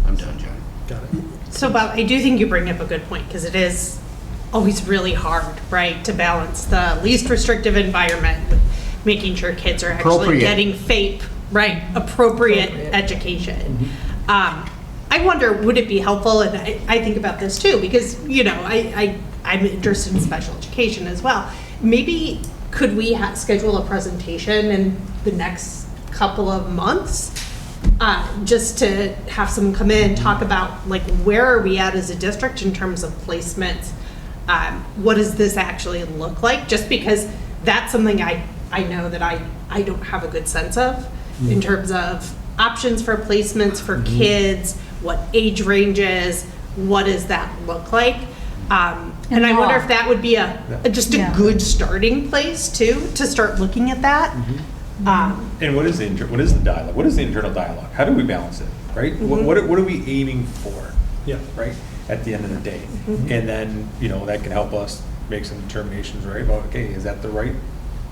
Speaker 6: I'm done, John.
Speaker 5: Got it.
Speaker 8: So Bob, I do think you bring up a good point, because it is always really hard, right, to balance the least restrictive environment with making sure kids are actually
Speaker 6: Appropriate.
Speaker 8: getting FAPE, right, appropriate education. I wonder, would it be helpful, and I think about this too, because, you know, I'm interested in special education as well. Maybe could we schedule a presentation in the next couple of months, just to have someone come in and talk about, like, where are we at as a district in terms of placements? What does this actually look like? Just because that's something I know that I don't have a good sense of in terms of options for placements for kids, what age ranges, what does that look like? And I wonder if that would be just a good starting place too, to start looking at that.
Speaker 1: And what is the dialogue? What is the internal dialogue? How do we balance it, right? What are we aiming for?
Speaker 5: Yeah.
Speaker 1: Right? At the end of the day. And then, you know, that can help us make some determinations, right? About, okay, is that the right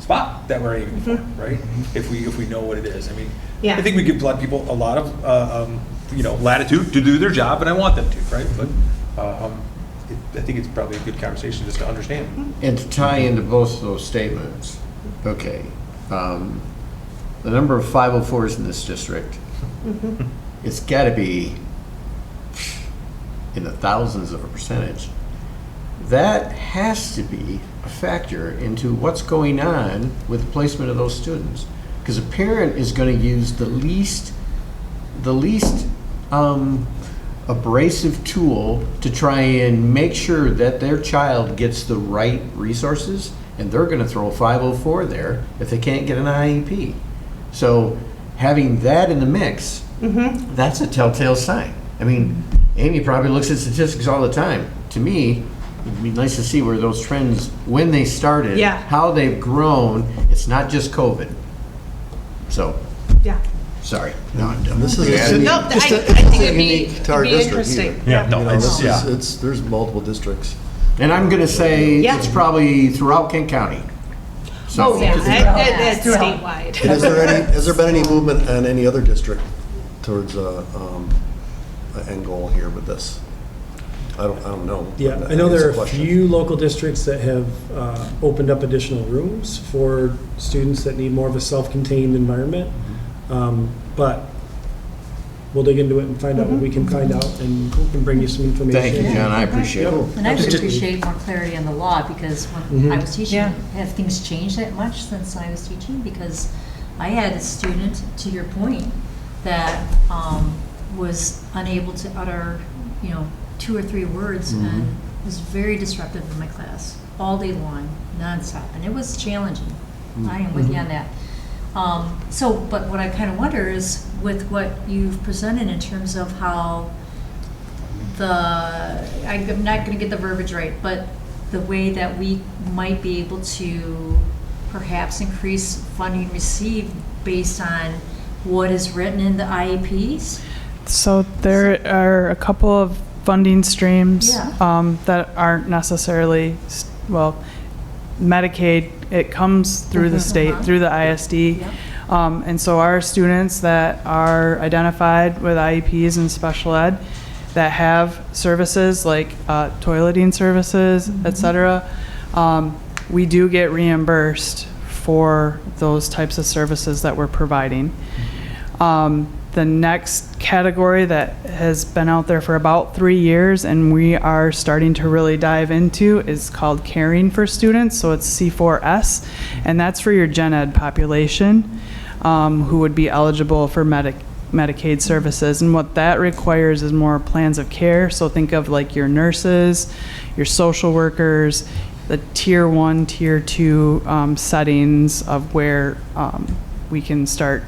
Speaker 1: spot that we're aiming for, right? If we know what it is. I mean, I think we give a lot of people a lot of, you know, latitude to do their job, and I want them to, right? But I think it's probably a good conversation just to understand.
Speaker 6: And to tie into both of those statements, okay, the number of 504s in this district, it's got to be in the thousands of a percentage. That has to be a factor into what's going on with the placement of those students. Because a parent is going to use the least abrasive tool to try and make sure that their child gets the right resources, and they're going to throw a 504 there if they can't get an IEP. So having that in the mix, that's a telltale sign. I mean, Amy probably looks at statistics all the time. To me, it'd be nice to see where those trends, when they started,
Speaker 8: Yeah.
Speaker 6: how they've grown. It's not just COVID. So,
Speaker 8: Yeah.
Speaker 6: sorry. No, I'm done.
Speaker 4: This is
Speaker 6: Yeah.
Speaker 4: unique-
Speaker 8: No, I
Speaker 4: just a-
Speaker 8: think
Speaker 4: it's
Speaker 8: it'd be
Speaker 4: unique to our district
Speaker 8: interesting.
Speaker 4: here.
Speaker 1: Yeah, no,
Speaker 4: You know,
Speaker 1: it's,
Speaker 4: this
Speaker 1: yeah.
Speaker 4: is, there's multiple districts.
Speaker 6: And I'm going to say
Speaker 8: Yeah.
Speaker 6: it's probably throughout Kent County. So,
Speaker 8: Oh, yeah, it's
Speaker 2: Throughout.
Speaker 8: statewide.
Speaker 4: And has there been any movement on any other district towards an end goal here with this? I don't know.
Speaker 5: Yeah, I know there are a few local districts that have opened up additional rooms for students that need more of a self-contained environment. But we'll dig into it and find out what we can find out, and we can bring you some information.
Speaker 6: thank you, John. I appreciate it.
Speaker 7: And I would
Speaker 5: Just-
Speaker 7: appreciate more clarity on the law, because when I was teaching,
Speaker 2: Yeah.
Speaker 7: have things changed that much since I was teaching? Because I had a student, to your point, that was unable to utter, 2 or 3 words, and was very disruptive in my class, all day long, nonstop, and it was challenging. I am with you on that. But what I kind of wonder is, with what you've presented in terms of how I'm not going to get the verbiage right, but the way that we might be able to perhaps increase funding received based on what is written in the IEPs?
Speaker 9: So there are a couple of funding streams
Speaker 7: Yeah.
Speaker 9: that aren't necessarily, Medicaid, it comes through the state, through the ISD.
Speaker 7: Yep.
Speaker 9: And so our students that are identified with IEPs and special ed that have services like toileting services, et cetera, we do get reimbursed for those types of services that we're providing. The next category that has been out there for about 3 years and we are starting to really dive into is called Caring for Students, so it's C4S, and that's for your gen ed population who would be eligible for Medicaid services. And what that requires is more plans of care, so think of like your nurses, your social workers, the tier 1, tier 2 settings of where we can start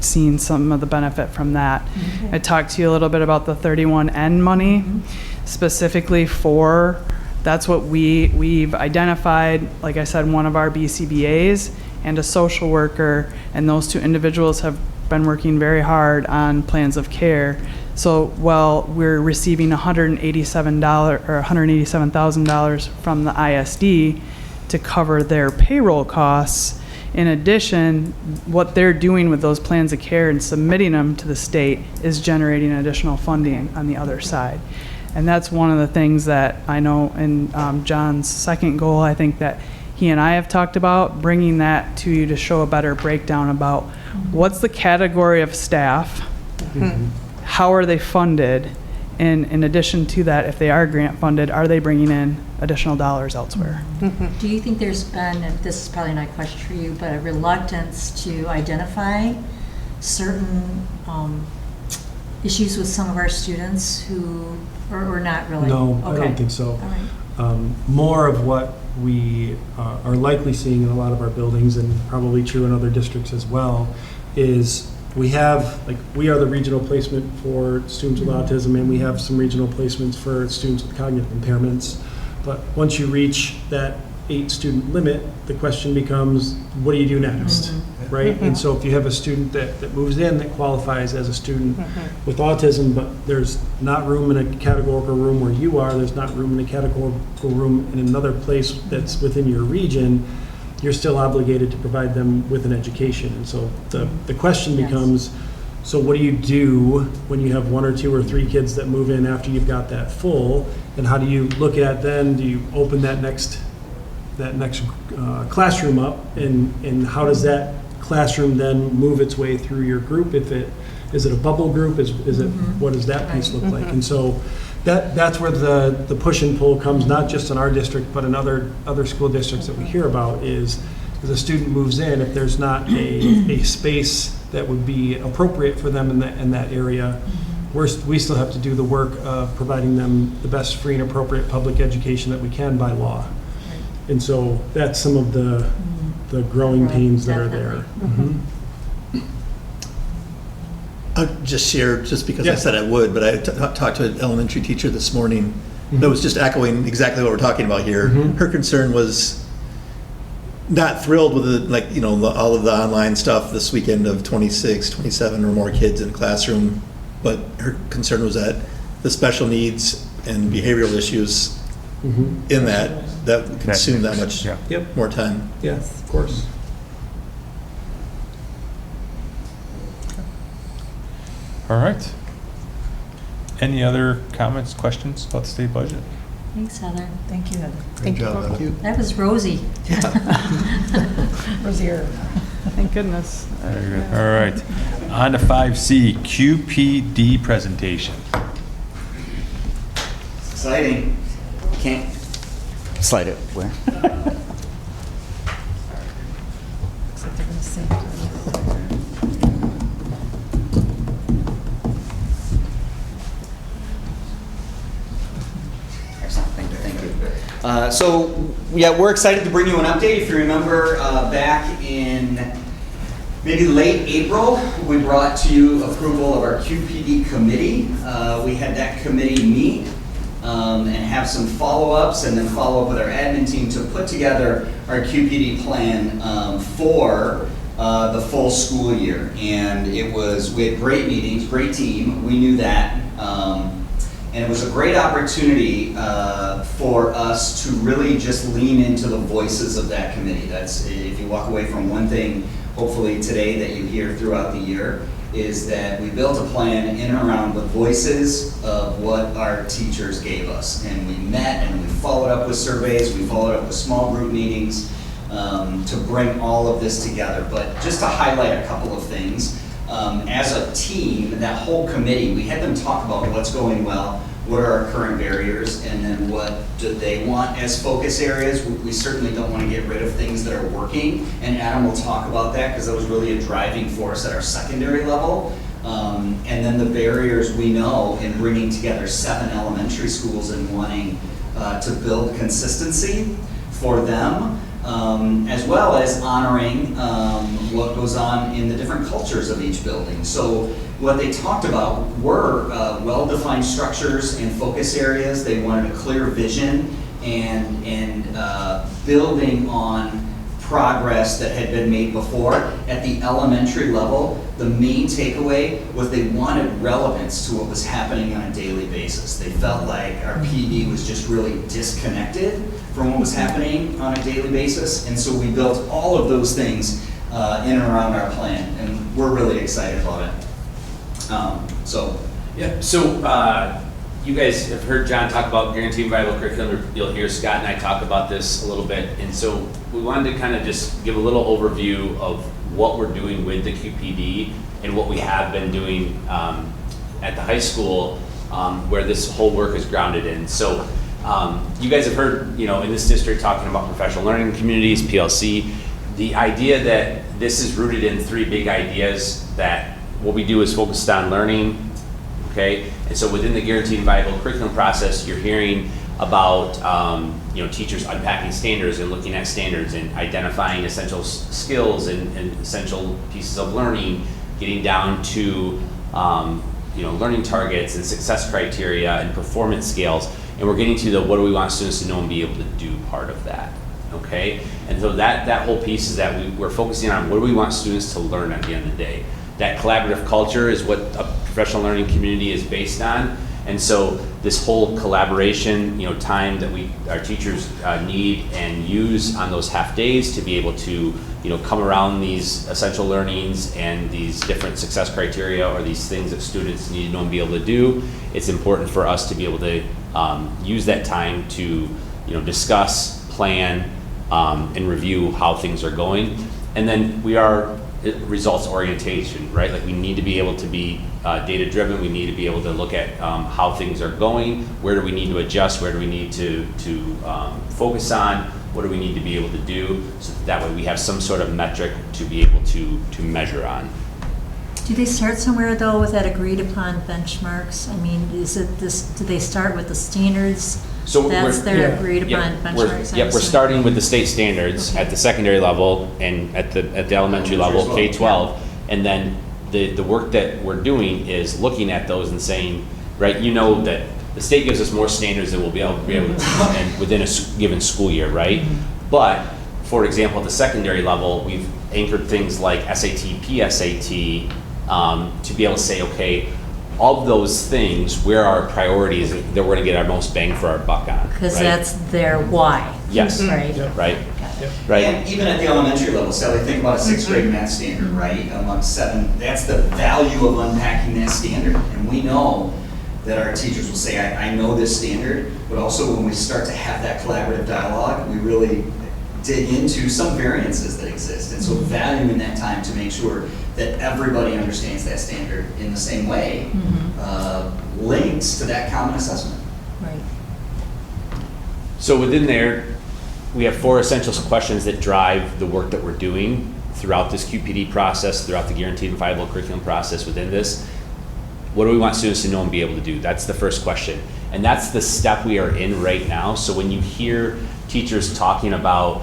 Speaker 9: seeing some of the benefit from that.
Speaker 7: Okay.
Speaker 9: I talked to you a little bit about the 31N money, specifically for, that's what we've identified, like I said, one of our BCBAs and a social worker, and those 2 individuals have been working very hard on plans of care. So while we're receiving $187,000 from the ISD to cover their payroll costs, in addition, what they're doing with those plans of care and submitting them to the state is generating additional funding on the other side. And that's one of the things that I know in John's second goal, I think that he and I have talked about, bringing that to you to show a better breakdown about what's the category of staff, how are they funded, and in addition to that, if they are grant funded, are they bringing in additional dollars elsewhere?
Speaker 7: Do you think there's been, and this is probably not a question for you, but a reluctance to identify certain issues with some of our students who, or not really?
Speaker 5: No, I
Speaker 7: Okay.
Speaker 5: don't think so.
Speaker 7: All right.
Speaker 5: More of what we are likely seeing in a lot of our buildings, and probably true in other districts as well, is we have, we are the regional placement for students with autism, and we have some regional placements for students with cognitive impairments. But once you reach that 8-student limit, the question becomes, what do you do next? Right? And so if you have a student that moves in that qualifies as a student with autism, but there's not room in a categorical room where you are, there's not room in a categorical room in another place that's within your region, you're still obligated to provide them with an education. And so the question becomes, so what do you do when you have 1 or 2 or 3 kids that move in after you've got that full? And how do you look at then, do you open that next classroom up, and how does that classroom then move its way through your group? Is it a bubble group? Is it, what does that piece look like? And so that's where the push and pull comes, not just in our district, but in other school districts that we hear about, is as a student moves in, if there's not a space that would be appropriate for them in that area, we still have to do the work of providing them the best free and appropriate public education that we can by law. And so that's some of the growing pains that are there.
Speaker 3: I'll just share, just because I
Speaker 5: Yeah.
Speaker 3: said I would, but I talked to an elementary teacher this morning that was just echoing exactly what we're talking about here. Her concern was not thrilled with the, like, you know, all of the online stuff this weekend of 26, 27 or more kids in a classroom, but her concern was that the special needs and behavioral issues in that consume that much
Speaker 1: Yeah.
Speaker 5: Yep.
Speaker 3: more time.
Speaker 5: Yes, of course.
Speaker 1: All right. Any other comments, questions about the state budget?
Speaker 7: Thanks, Heather.
Speaker 2: Thank you, Heather.
Speaker 4: Good job, Heather.
Speaker 7: That was rosy.
Speaker 2: Rosier.
Speaker 9: Thank goodness.
Speaker 1: Very good. All right. On to 5C, QPD presentation.
Speaker 11: Exciting. Can't slide it. Where?
Speaker 2: Looks like they're gonna sing.
Speaker 11: Excellent. Thank you. So, yeah, we're excited to bring you an update. If you remember, back in maybe late April, we brought to you approval of our QPD committee. We had that committee meet and have some follow-ups, and then follow up with our admin team to put together our QPD plan for the full school year. And we had great meetings, great team. We knew that. And it was a great opportunity for us to really just lean into the voices of that committee. That's, if you walk away from one thing, hopefully today, that you hear throughout the year, is that we built a plan in and around the voices of what our teachers gave us. And we met and we followed up with surveys, we followed up with small group meetings to bring all of this together. But just to highlight a couple of things, as a team, that whole committee, we had them talk about what's going well, what are our current barriers, and then what do they want as focus areas. We certainly don't want to get rid of things that are working, and Adam will talk about that because that was really a driving force at our secondary level. And then the barriers we know in bringing together 7 elementary schools and wanting to build consistency for them. As well as honoring what goes on in the different cultures of each building. So what they talked about were well-defined structures and focus areas. They wanted a clear vision and building on progress that had been made before. At the elementary level, the main takeaway was they wanted relevance to what was happening on a daily basis. They felt like our PD was just really disconnected from what was happening on a daily basis. And so we built all of those things in and around our plan, and we're really excited about it.
Speaker 10: Yeah, so you guys have heard John talk about guaranteed viable curriculum. You'll hear Scott and I talk about this a little bit. And so we wanted to kind of just give a little overview of what we're doing with the QPD and what we have been doing at the high school where this whole work is grounded in. So you guys have heard, in this district talking about professional learning communities, PLC, the idea that this is rooted in 3 big ideas, that what we do is focused on learning, okay? And so within the guaranteed viable curriculum process, you're hearing about teachers unpacking standards and looking at standards and identifying essential skills and essential pieces of learning, getting down to learning targets and success criteria and performance scales. And we're getting to the what do we want students to know and be able to do part of that, okay? And so that whole piece is that we're focusing on what do we want students to learn at the end of the day. That collaborative culture is what a professional learning community is based on. And so this whole collaboration, time that our teachers need and use on those half days to be able to, come around these essential learnings and these different success criteria or these things that students need to know and be able to do, it's important for us to be able to use that time to, discuss, plan, and review how things are going. And then we are results orientation, right? Like we need to be able to be data driven. We need to be able to look at how things are going. Where do we need to adjust? Where do we need to focus on? What do we need to be able to do? So that way we have some sort of metric to be able to measure on.
Speaker 7: Do they start somewhere though with that agreed upon benchmarks? I mean, do they start with the standards?
Speaker 10: So
Speaker 7: that's their agreed upon benchmarks?
Speaker 10: We're starting with the state standards at the secondary level and at the elementary level, K-12, and then the work that we're doing is looking at those and saying, right, you know that the state gives us more standards than we'll be able to teach and within a given school year, right? But, for example, at the secondary level, we've anchored things like SAT, PSAT, to be able to say, okay, of those things, where are our priorities that we're going to get our most bang for our buck on?
Speaker 7: Because
Speaker 10: right?
Speaker 7: that's their why.
Speaker 10: Yes.
Speaker 7: Right?
Speaker 10: Right?
Speaker 7: Got it.
Speaker 10: Right?
Speaker 11: And even at the elementary level, Sally, think about a sixth grade math standard, right? Among 7, that's the value of unpacking that standard. And we know that our teachers will say, I know this standard, but also when we start to have that collaborative dialogue, we really dig into some variances that exist. And so valuing that time to make sure that everybody understands that standard in the same way links to that common assessment.
Speaker 7: Right.
Speaker 10: So within there, we have 4 essential questions that drive the work that we're doing throughout this QPD process, throughout the guaranteed and viable curriculum process within this. What do we want students to know and be able to do? That's the first question. And that's the step we are in right now. So when you hear teachers talking about,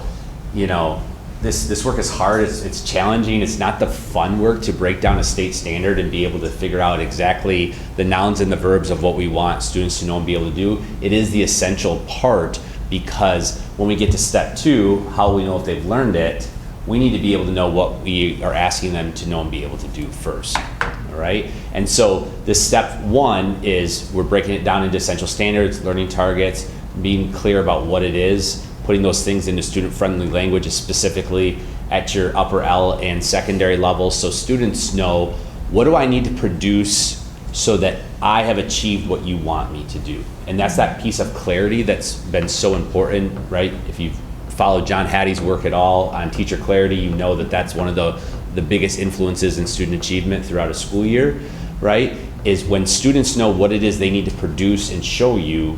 Speaker 10: you know, this work is hard, it's challenging, it's not the fun work to break down a state standard and be able to figure out exactly the nouns and the verbs of what we want students to know and be able to do. It is the essential part, because when we get to step 2, how we know if they've learned it, we need to be able to know what we are asking them to know and be able to do first. All right? And so this step 1 is we're breaking it down into essential standards, learning targets, being clear about what it is, putting those things into student-friendly language, specifically at your upper L and secondary levels, so students know, what do I need to produce so that I have achieved what you want me to do? And that's that piece of clarity that's been so important, right? If you've followed John Hattie's work at all on teacher clarity, you know that that's one of the biggest influences in student achievement throughout a school year, right? Is when students know what it is they need to produce and show you.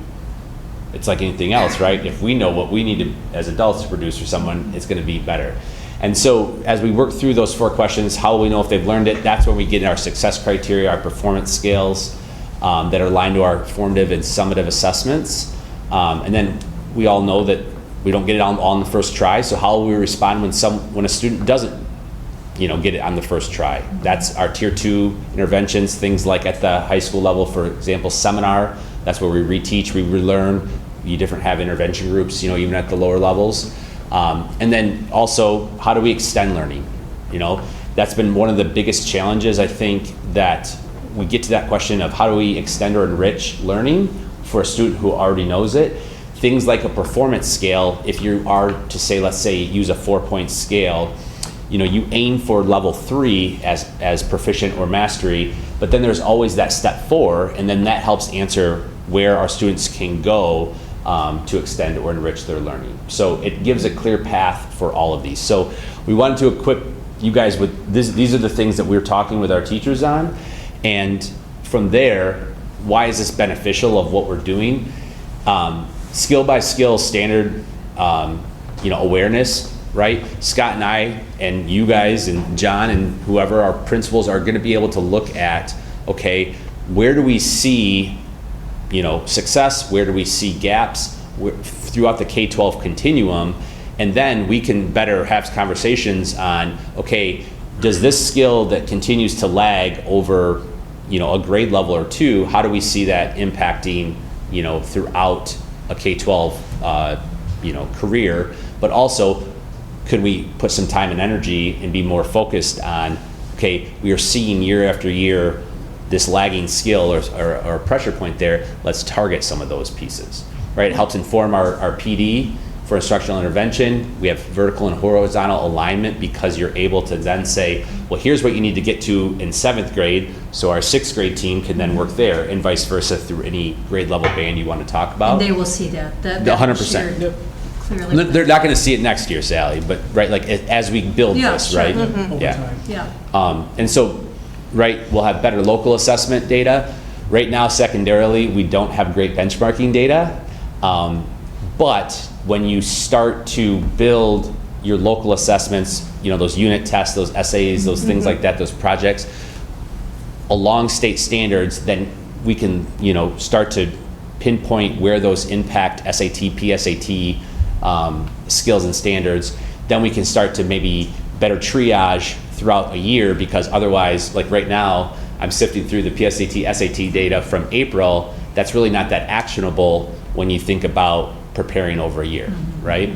Speaker 10: It's like anything else, right? If we know what we need to, as adults, to produce for someone, it's going to be better. And so as we work through those 4 questions, how will we know if they've learned it? That's when we get our success criteria, our performance scales that are aligned to our formative and summative assessments. And then we all know that we don't get it on the first try. So how will we respond when a student doesn't, get it on the first try? That's our tier 2 interventions, things like at the high school level, for example, seminar. That's where we reteach, we relearn. You have intervention groups, even at the lower levels. And then also, how do we extend learning? That's been one of the biggest challenges, I think, that we get to that question of how do we extend or enrich learning for a student who already knows it. Things like a performance scale, if you are to say, let's say, use a 4-point scale, you aim for level 3 as proficient or mastery, but then there's always that step 4, and then that helps answer where our students can go to extend or enrich their learning. So it gives a clear path for all of these. So we wanted to equip you guys with this. These are the things that we're talking with our teachers on, and from there, why is this beneficial of what we're doing? Skill by skill standard, awareness. Right? Scott and I and you guys and John and whoever, our principals, are going to be able to look at, okay, where do we see, success? Where do we see gaps throughout the K-12 continuum? And then we can better have conversations on, okay, does this skill that continues to lag over, a grade level or 2, how do we see that impacting, throughout a K-12, career? But also, could we put some time and energy and be more focused on, okay, we are seeing year after year this lagging skill or pressure point there, let's target some of those pieces, right? It helps inform our PD for instructional intervention. We have vertical and horizontal alignment because you're able to then say, well, here's what you need to get to in 7th grade, so our 6th grade team can then work there, and vice versa through any grade level band you want to talk about.
Speaker 7: And they will see that. That
Speaker 10: 100%.
Speaker 7: shared clearly.
Speaker 10: They're not going to see it next year, Sally, but right, like as we build this,
Speaker 7: sure.
Speaker 10: right?
Speaker 5: Over
Speaker 10: Yeah.
Speaker 5: time.
Speaker 7: Yeah.
Speaker 10: And so, right, we'll have better local assessment data. Right now, secondarily, we don't have great benchmarking data. But when you start to build your local assessments, those unit tests, those essays, those things like that, those projects, along state standards, then we can, start to pinpoint where those impact SAT, PSAT skills and standards. Then we can start to maybe better triage throughout a year, because otherwise, like right now, I'm sifting through the PSAT, SAT data from April. That's really not that actionable when you think about preparing over a year, right?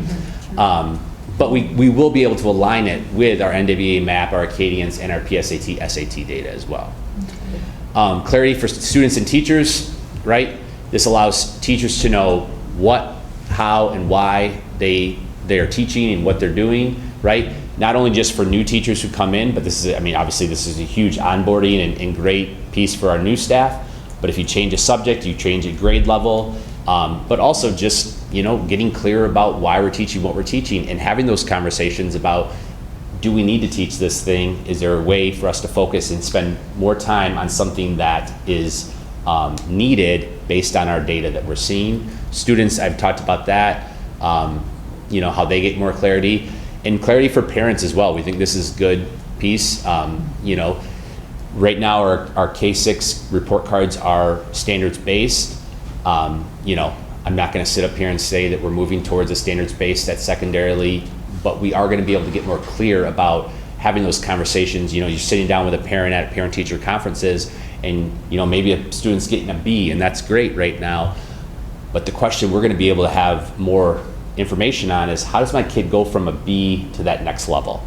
Speaker 10: But we will be able to align it with our NWA map, our Acadians, and our PSAT, SAT data as well. Clarity for students and teachers, right? This allows teachers to know what, how, and why they are teaching and what they're doing, right? Not only just for new teachers who come in, but this is, I mean, obviously this is a huge onboarding and great piece for our new staff. But if you change a subject, you change a grade level, but also just, you know, getting clear about why we're teaching what we're teaching and having those conversations about, do we need to teach this thing? Is there a way for us to focus and spend more time on something that is needed based on our data that we're seeing? Students, I've talked about that, you know, how they get more clarity, and clarity for parents as well. We think this is a good piece. You know, right now our K-6 report cards are standards based. You know, I'm not going to sit up here and say that we're moving towards a standards based at secondarily, but we are going to be able to get more clear about having those conversations. You know, you're sitting down with a parent at parent-teacher conferences, and you know, maybe a student's getting a B, and that's great right now. But the question we're going to be able to have more information on is, how does my kid go from a B to that next level,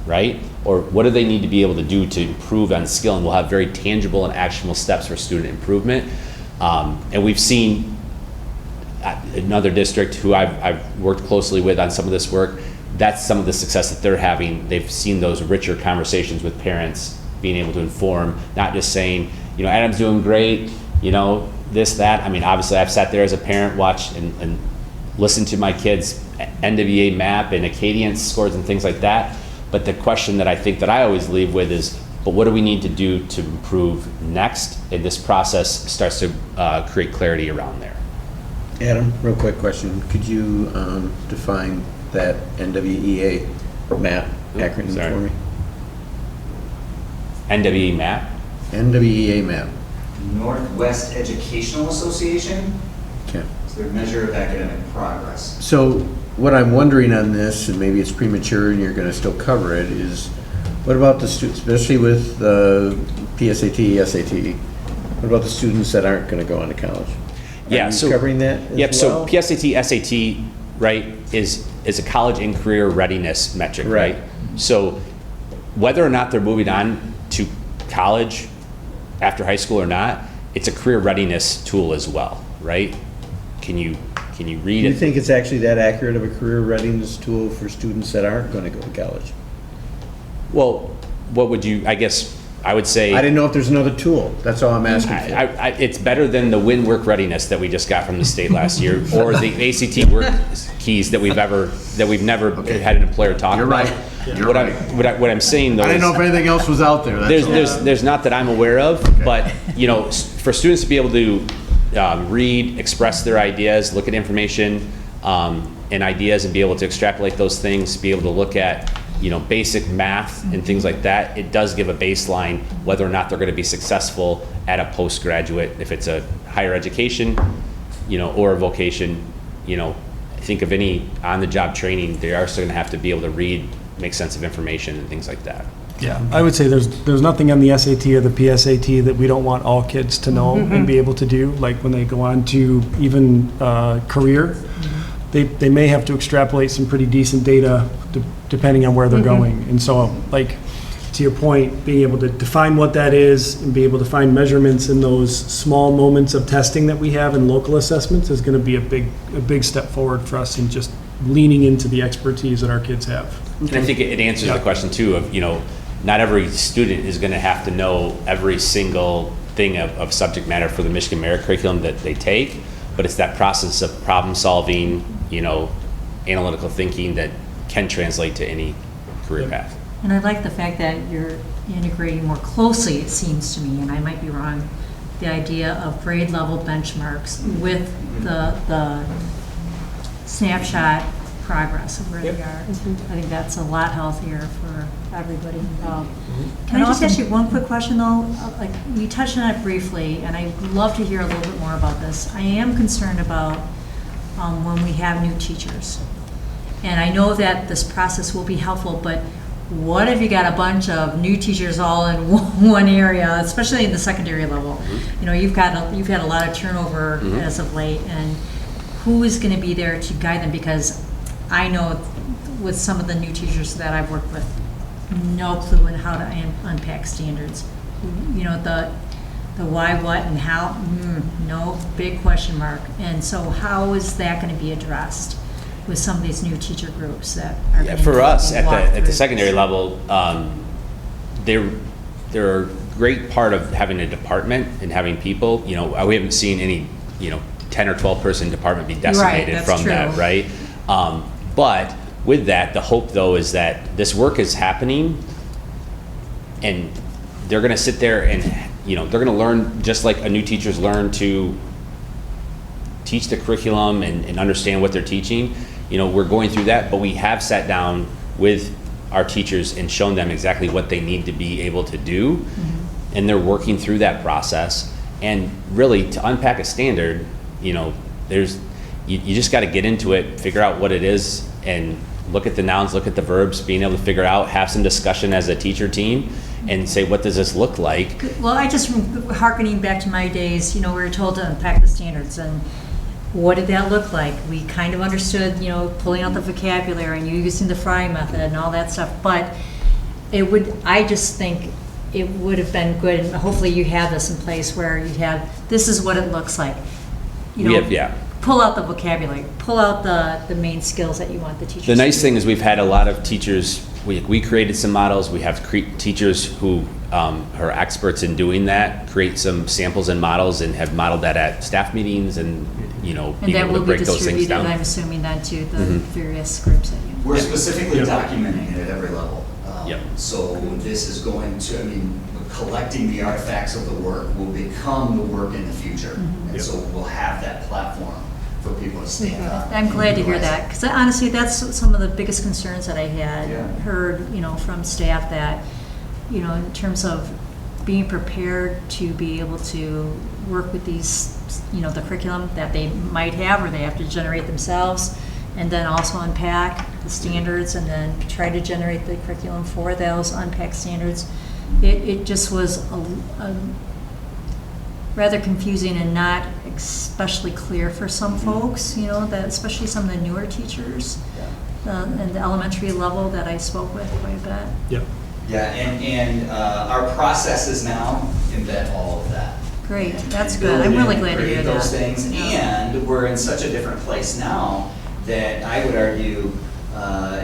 Speaker 10: right? Or what do they need to be able to do to improve on skill? And we'll have very tangible and actionable steps for student improvement. And we've seen another district who I've worked closely with on some of this work, that's some of the success that they're having. They've seen those richer conversations with parents, being able to inform, not just saying, you know, Adam's doing great, you know, this, that. I mean, obviously I've sat there as a parent, watched and listened to my kids' NWA map and Acadian scores and things like that. But the question that I think that I always leave with is, but what do we need to do to improve next? And this process starts to create clarity around there.
Speaker 6: Adam, real quick question. Could you define that NWEA map acronym for me?
Speaker 10: NWE map?
Speaker 6: NWEA map.
Speaker 11: Northwest Educational Association.
Speaker 6: Okay.
Speaker 11: It's their measure of academic progress.
Speaker 6: So what I'm wondering on this, and maybe it's premature and you're going to still cover it, is what about the students, especially with PSAT, SAT, what about the students that aren't going to go on to college?
Speaker 10: Yeah,
Speaker 6: Are you
Speaker 10: so
Speaker 6: covering that as
Speaker 10: yep.
Speaker 6: well?
Speaker 10: So PSAT, SAT, right, is a college and career readiness metric, right? So whether or not they're moving on to college after high school or not, it's a career readiness tool as well, right? Can you read
Speaker 6: Do
Speaker 10: it?
Speaker 6: you think it's actually that accurate of a career readiness tool for students that aren't going to go to college?
Speaker 10: Well, what would you? I guess I would say
Speaker 6: I didn't know if there's another tool. That's all I'm asking for.
Speaker 10: it's better than the WIN work readiness that we just got from the state last year, or the ACT work keys that we've never had an employer talk
Speaker 6: You're
Speaker 10: about.
Speaker 6: right. You're
Speaker 10: What I'm saying though,
Speaker 6: I didn't know if anything else was out there. That's all.
Speaker 10: there's not that I'm aware of, but you know, for students to be able to read, express their ideas, look at information and ideas, and be able to extrapolate those things, be able to look at, you know, basic math and things like that, it does give a baseline whether or not they're going to be successful at a postgraduate, if it's a higher education, you know, or a vocation. You know, think of any on-the-job training, they are still going to have to be able to read, make sense of information and things like that.
Speaker 5: Yeah, I would say there's nothing on the SAT or the PSAT that we don't want all kids to know and be able to do. Like when they go on to even career, they may have to extrapolate some pretty decent data depending on where they're going. And so, like, to your point, being able to define what that is and be able to find measurements in those small moments of testing that we have in local assessments is going to be a big step forward for us in just leaning into the expertise that our kids have.
Speaker 10: And I think it answers the question too of, you know, not every student is going to have to know every single thing of subject matter for the Michigan Merit Curriculum that they take, but it's that process of problem solving, you know, analytical thinking that can translate to any career path.
Speaker 7: And I like the fact that you're integrating more closely, it seems to me, and I might be wrong, the idea of grade level benchmarks with the snapshot progress of where they are. I think that's a lot healthier for everybody involved. Can I just ask you one quick question though? Like, you touched on it briefly, and I'd love to hear a little bit more about this. I am concerned about when we have new teachers. And I know that this process will be helpful, but what if you got a bunch of new teachers all in one area, especially in the secondary level? You know, you've had a lot of turnover as of late, and who is going to be there to guide them? Because I know with some of the new teachers that I've worked with, no clue in how to unpack standards. You know, the why, what, and how, no, big question mark. And so how is that going to be addressed with some of these new teacher groups that are going to
Speaker 10: For us,
Speaker 7: walk
Speaker 10: at
Speaker 7: through
Speaker 10: the secondary level, they're a great part of having a department and having people. You know, we haven't seen any, 10 or 12 person department be decimated
Speaker 7: that's
Speaker 10: from
Speaker 7: true.
Speaker 10: that, right? But with that, the hope though is that this work is happening and they're going to sit there and, they're going to learn just like a new teachers learn to teach the curriculum and understand what they're teaching. We're going through that, but we have sat down with our teachers and shown them exactly what they need to be able to do. And they're working through that process. And really, to unpack a standard, you just got to get into it, figure out what it is, and look at the nouns, look at the verbs, being able to figure out, have some discussion as a teacher team, and say, what does this look like?
Speaker 7: Well, hearkening back to my days, we were told to unpack the standards, and what did that look like? We kind of understood, pulling out the vocabulary and using the Fry method and all that stuff, but I just think it would have been good, and hopefully you have this in place where you have, this is what it looks like. Pull out the vocabulary, pull out the main skills that you want the teachers to do.
Speaker 10: The nice thing is we've had a lot of teachers, we created some models, we have teachers who are experts in doing that, create some samples and models and have modeled that at staff meetings and, being able to break those things down.
Speaker 7: And that will be distributed, I'm assuming, then to the various groups that you.
Speaker 11: We're specifically documenting it at every level.
Speaker 10: Yep.
Speaker 11: So this is going to, collecting the artifacts of the work will become the work in the future. And so we'll have that platform for people to stand on.
Speaker 7: I'm glad to hear that, because honestly, that's some of the biggest concerns that I had heard, from staff, that, in terms of being prepared to be able to work with these, the curriculum that they might have or they have to generate themselves, and then also unpack the standards and then try to generate the curriculum for those unpacked standards. It just was a rather confusing and not especially clear for some folks, that especially some of the newer teachers and the elementary level that I spoke with quite a bit.
Speaker 5: Yep.
Speaker 11: Yeah, and our processes now embed all of that.
Speaker 7: Great, that's good. I'm really glad to hear that.
Speaker 11: Those things, and we're in such a different place now that I would argue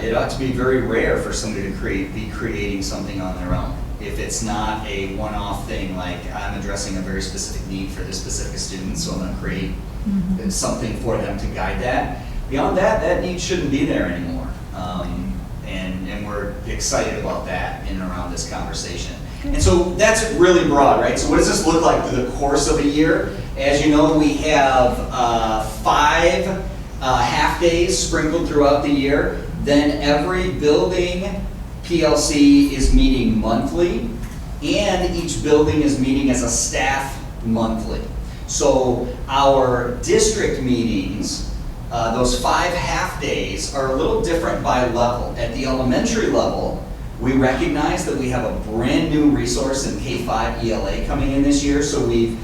Speaker 11: it ought to be very rare for somebody to be creating something on their own. If it's not a one-off thing, like I'm addressing a very specific need for this specific student, so I'm going to create something for them to guide that. Beyond that, that need shouldn't be there anymore. And we're excited about that in and around this conversation. And so that's really broad, right? So what does this look like through the course of a year? As you know, we have 5 half-days sprinkled throughout the year. Then every building PLC is meeting monthly, and each building is meeting as a staff monthly. So our district meetings, those 5 half-days, are a little different by level. At the elementary level, we recognize that we have a brand new resource in K-5 ELA coming in this year, so we've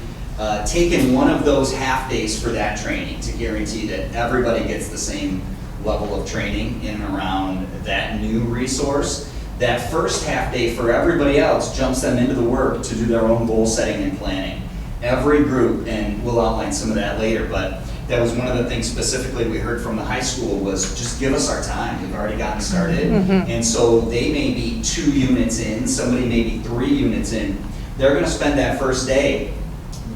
Speaker 11: taken one of those half-days for that training to guarantee that everybody gets the same level of training in and around that new resource. That first half day for everybody else jumps them into the work to do their own goal setting and planning. Every group, and we'll outline some of that later, but that was one of the things specifically we heard from the high school was just give us our time. We've already gotten started. And so they may be 2 units in, somebody may be 3 units in. They're going to spend that first day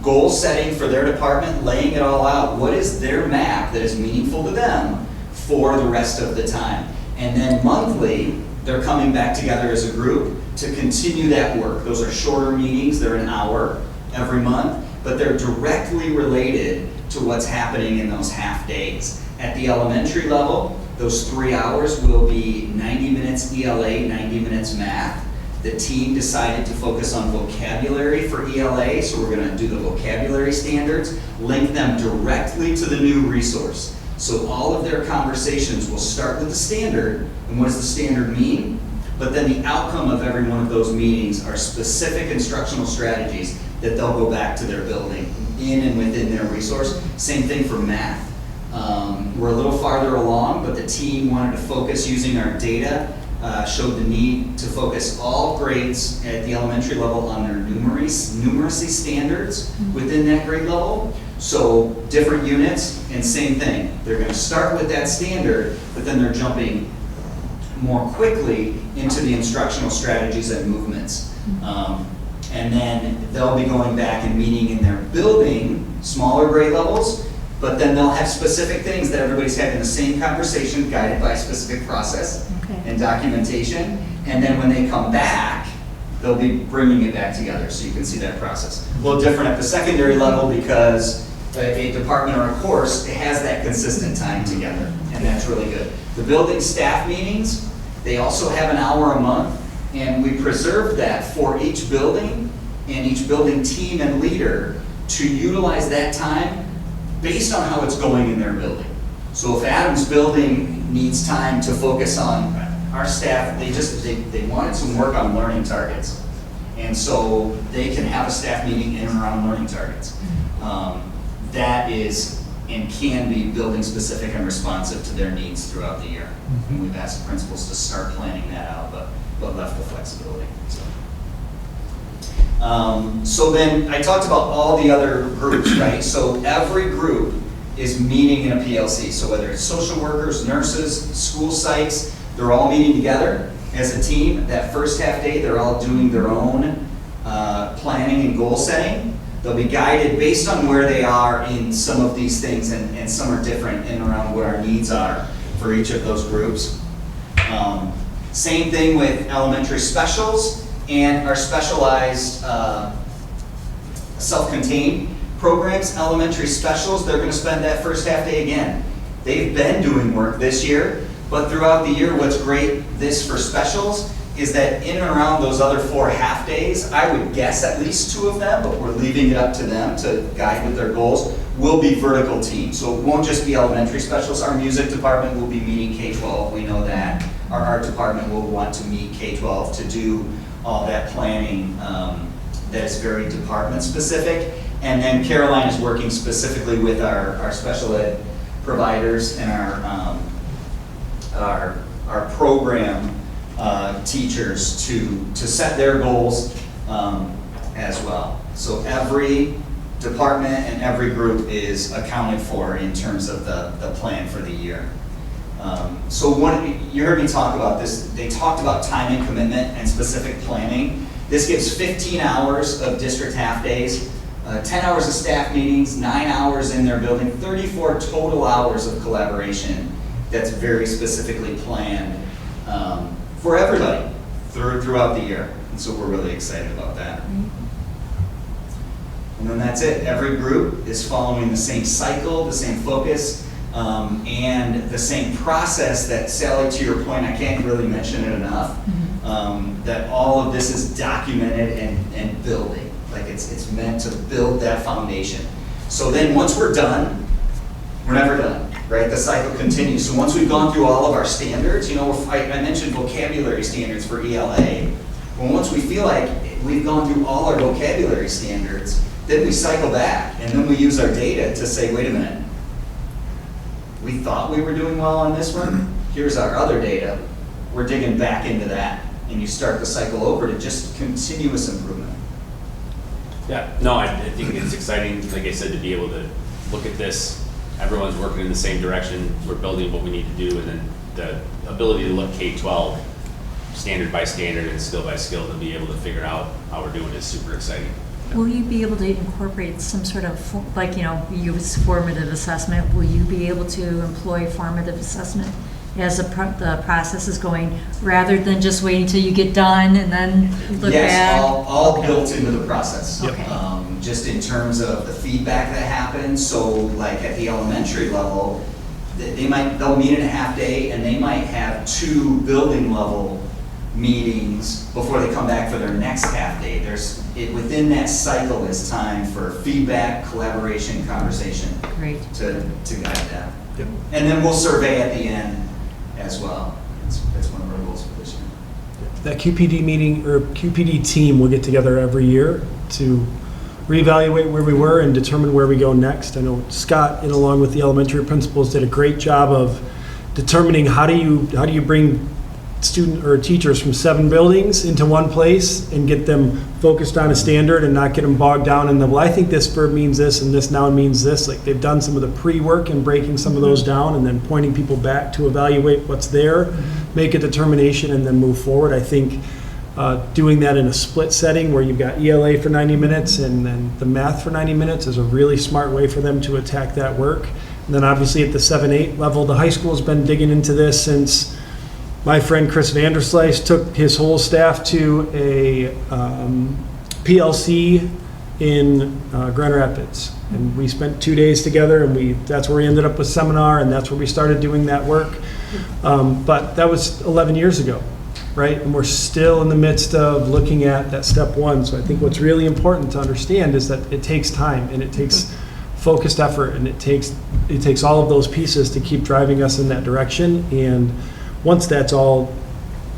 Speaker 11: goal setting for their department, laying it all out. What is their map that is meaningful to them for the rest of the time? And then monthly, they're coming back together as a group to continue that work. Those are shorter meetings, they're an hour every month, but they're directly related to what's happening in those half days. At the elementary level, those 3 hours will be 90 minutes ELA, 90 minutes math. The team decided to focus on vocabulary for ELA, so we're going to do the vocabulary standards, link them directly to the new resource. So all of their conversations will start with the standard. And what does the standard mean? but then the outcome of every one of those meetings are specific instructional strategies that they'll go back to their building in and within their resource. Same thing for math. We're a little farther along, but the team wanted to focus using our data, showed the need to focus all grades at the elementary level on their numeracy standards within that grade level. So different units, and same thing. They're going to start with that standard, but then they're jumping more quickly into the instructional strategies and movements. And then they'll be going back and meeting in their building, smaller grade levels, but then they'll have specific things that everybody's having the same conversation, guided by a specific process and documentation. And then when they come back, they'll be bringing it back together, so you can see that process. A little different at the secondary level because a department or a course, it has that consistent time together, and that's really good. The building staff meetings, they also have an hour a month, and we preserve that for each building and each building team and leader to utilize that time based on how it's going in their building. So if Adam's building needs time to focus on our staff, they wanted some work on learning targets. And so they can have a staff meeting in and around learning targets. That is and can be building specific and responsive to their needs throughout the year. And we've asked the principals to start planning that out, but left the flexibility. So then I talked about all the other groups, right? So every group is meeting in a PLC. So whether it's social workers, nurses, school sites, they're all meeting together as a team. That first half day, they're all doing their own planning and goal setting. They'll be guided based on where they are in some of these things, and some are different in and around where our needs are for each of those groups. Same thing with elementary specials and our specialized self-contained programs. Elementary specials, they're going to spend that first half day again. They've been doing work this year, but throughout the year, what's great this for specials is that in and around those other 4 half days, I would guess at least 2 of them, but we're leaving it up to them to guide with their goals, will be vertical teams. So it won't just be elementary specials. Our music department will be meeting K-12, we know that. Our art department will want to meet K-12 to do all that planning that is very department specific. And then Caroline is working specifically with our special ed providers and our program teachers to set their goals as well. So every department and every group is accounted for in terms of the plan for the year. So you heard me talk about this. They talked about time and commitment and specific planning. This gives 15 hours of district half days, 10 hours of staff meetings, 9 hours in their building, 34 total hours of collaboration that's very specifically planned for everybody throughout the year. And so we're really excited about that. And then that's it. Every group is following the same cycle, the same focus, and the same process that, Sally, to your point, I can't really mention it enough, that all of this is documented and building. Like it's meant to build that foundation. So then once we're done, we're never done, right? The cycle continues. So once we've gone through all of our standards, I mentioned vocabulary standards for ELA. Well, once we feel like we've gone through all our vocabulary standards, then we cycle back and then we use our data to say, wait a minute, we thought we were doing well on this one. Here's our other data. We're digging back into that. And you start the cycle over to just continuous improvement.
Speaker 10: Yeah, no, I think it's exciting, like I said, to be able to look at this. Everyone's working in the same direction. We're building what we need to do, and then the ability to look K-12 standard by standard and skill by skill to be able to figure out how we're doing is super exciting.
Speaker 7: Will you be able to incorporate some sort of, like, use formative assessment? Will you be able to employ formative assessment as the process is going, rather than just waiting until you get done and then look back?
Speaker 11: Yes, all built into the process.
Speaker 7: Okay.
Speaker 11: Just in terms of the feedback that happens. So like at the elementary level, they'll meet in a half day and they might have 2 building level meetings before they come back for their next half day. Within that cycle is time for feedback, collaboration, conversation.
Speaker 7: Great.
Speaker 11: To guide that. Yep. And then we'll survey at the end as well. It's one of our goals for this year.
Speaker 5: that QPD meeting or QPD team will get together every year to reevaluate where we were and determine where we go next. I know Scott, and along with the elementary principals, did a great job of determining how do you bring student or teachers from 7 buildings into one place and get them focused on a standard and not get them bogged down in the, well, I think this verb means this and this noun means this. Like, they've done some of the pre-work and breaking some of those down and then pointing people back to evaluate what's there, make a determination, and then move forward. I think doing that in a split setting where you've got ELA for 90 minutes and then the math for 90 minutes is a really smart way for them to attack that work. And then obviously at the 7-8 level, the high school's been digging into this since my friend Chris Vanderslice took his whole staff to a PLC in Grand Rapids. And we spent 2 days together, and that's where we ended up with seminar, and that's where we started doing that work. But that was 11 years ago, right? And we're still in the midst of looking at that step 1. So I think what's really important to understand is that it takes time, and it takes focused effort, and it takes all of those pieces to keep driving us in that direction. And once that's all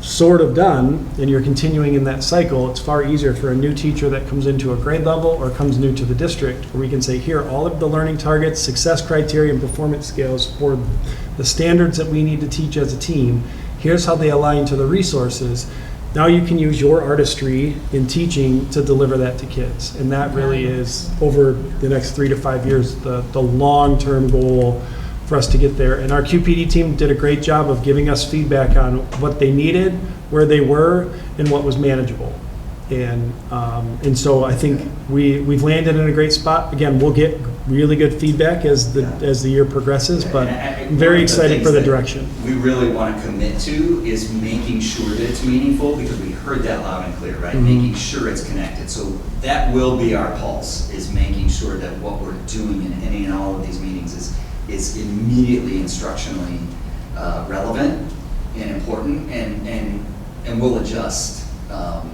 Speaker 5: sort of done and you're continuing in that cycle, it's far easier for a new teacher that comes into a grade level or comes new to the district, where we can say, here, all of the learning targets, success criteria, and performance scales for the standards that we need to teach as a team. Here's how they align to the resources. Now you can use your artistry in teaching to deliver that to kids. And that really is, over the next 3 to 5 years, the long-term goal for us to get there. And our QPD team did a great job of giving us feedback on what they needed, where they were, and what was manageable. And so I think we've landed in a great spot. Again, we'll get really good feedback as the year progresses, but I'm very excited for the direction.
Speaker 11: We really want to commit to is making sure that it's meaningful, because we heard that loud and clear, right? Making sure it's connected. So that will be our pulse, is making sure that what we're doing in any and all of these meetings is immediately instructionally relevant and important, and we'll adjust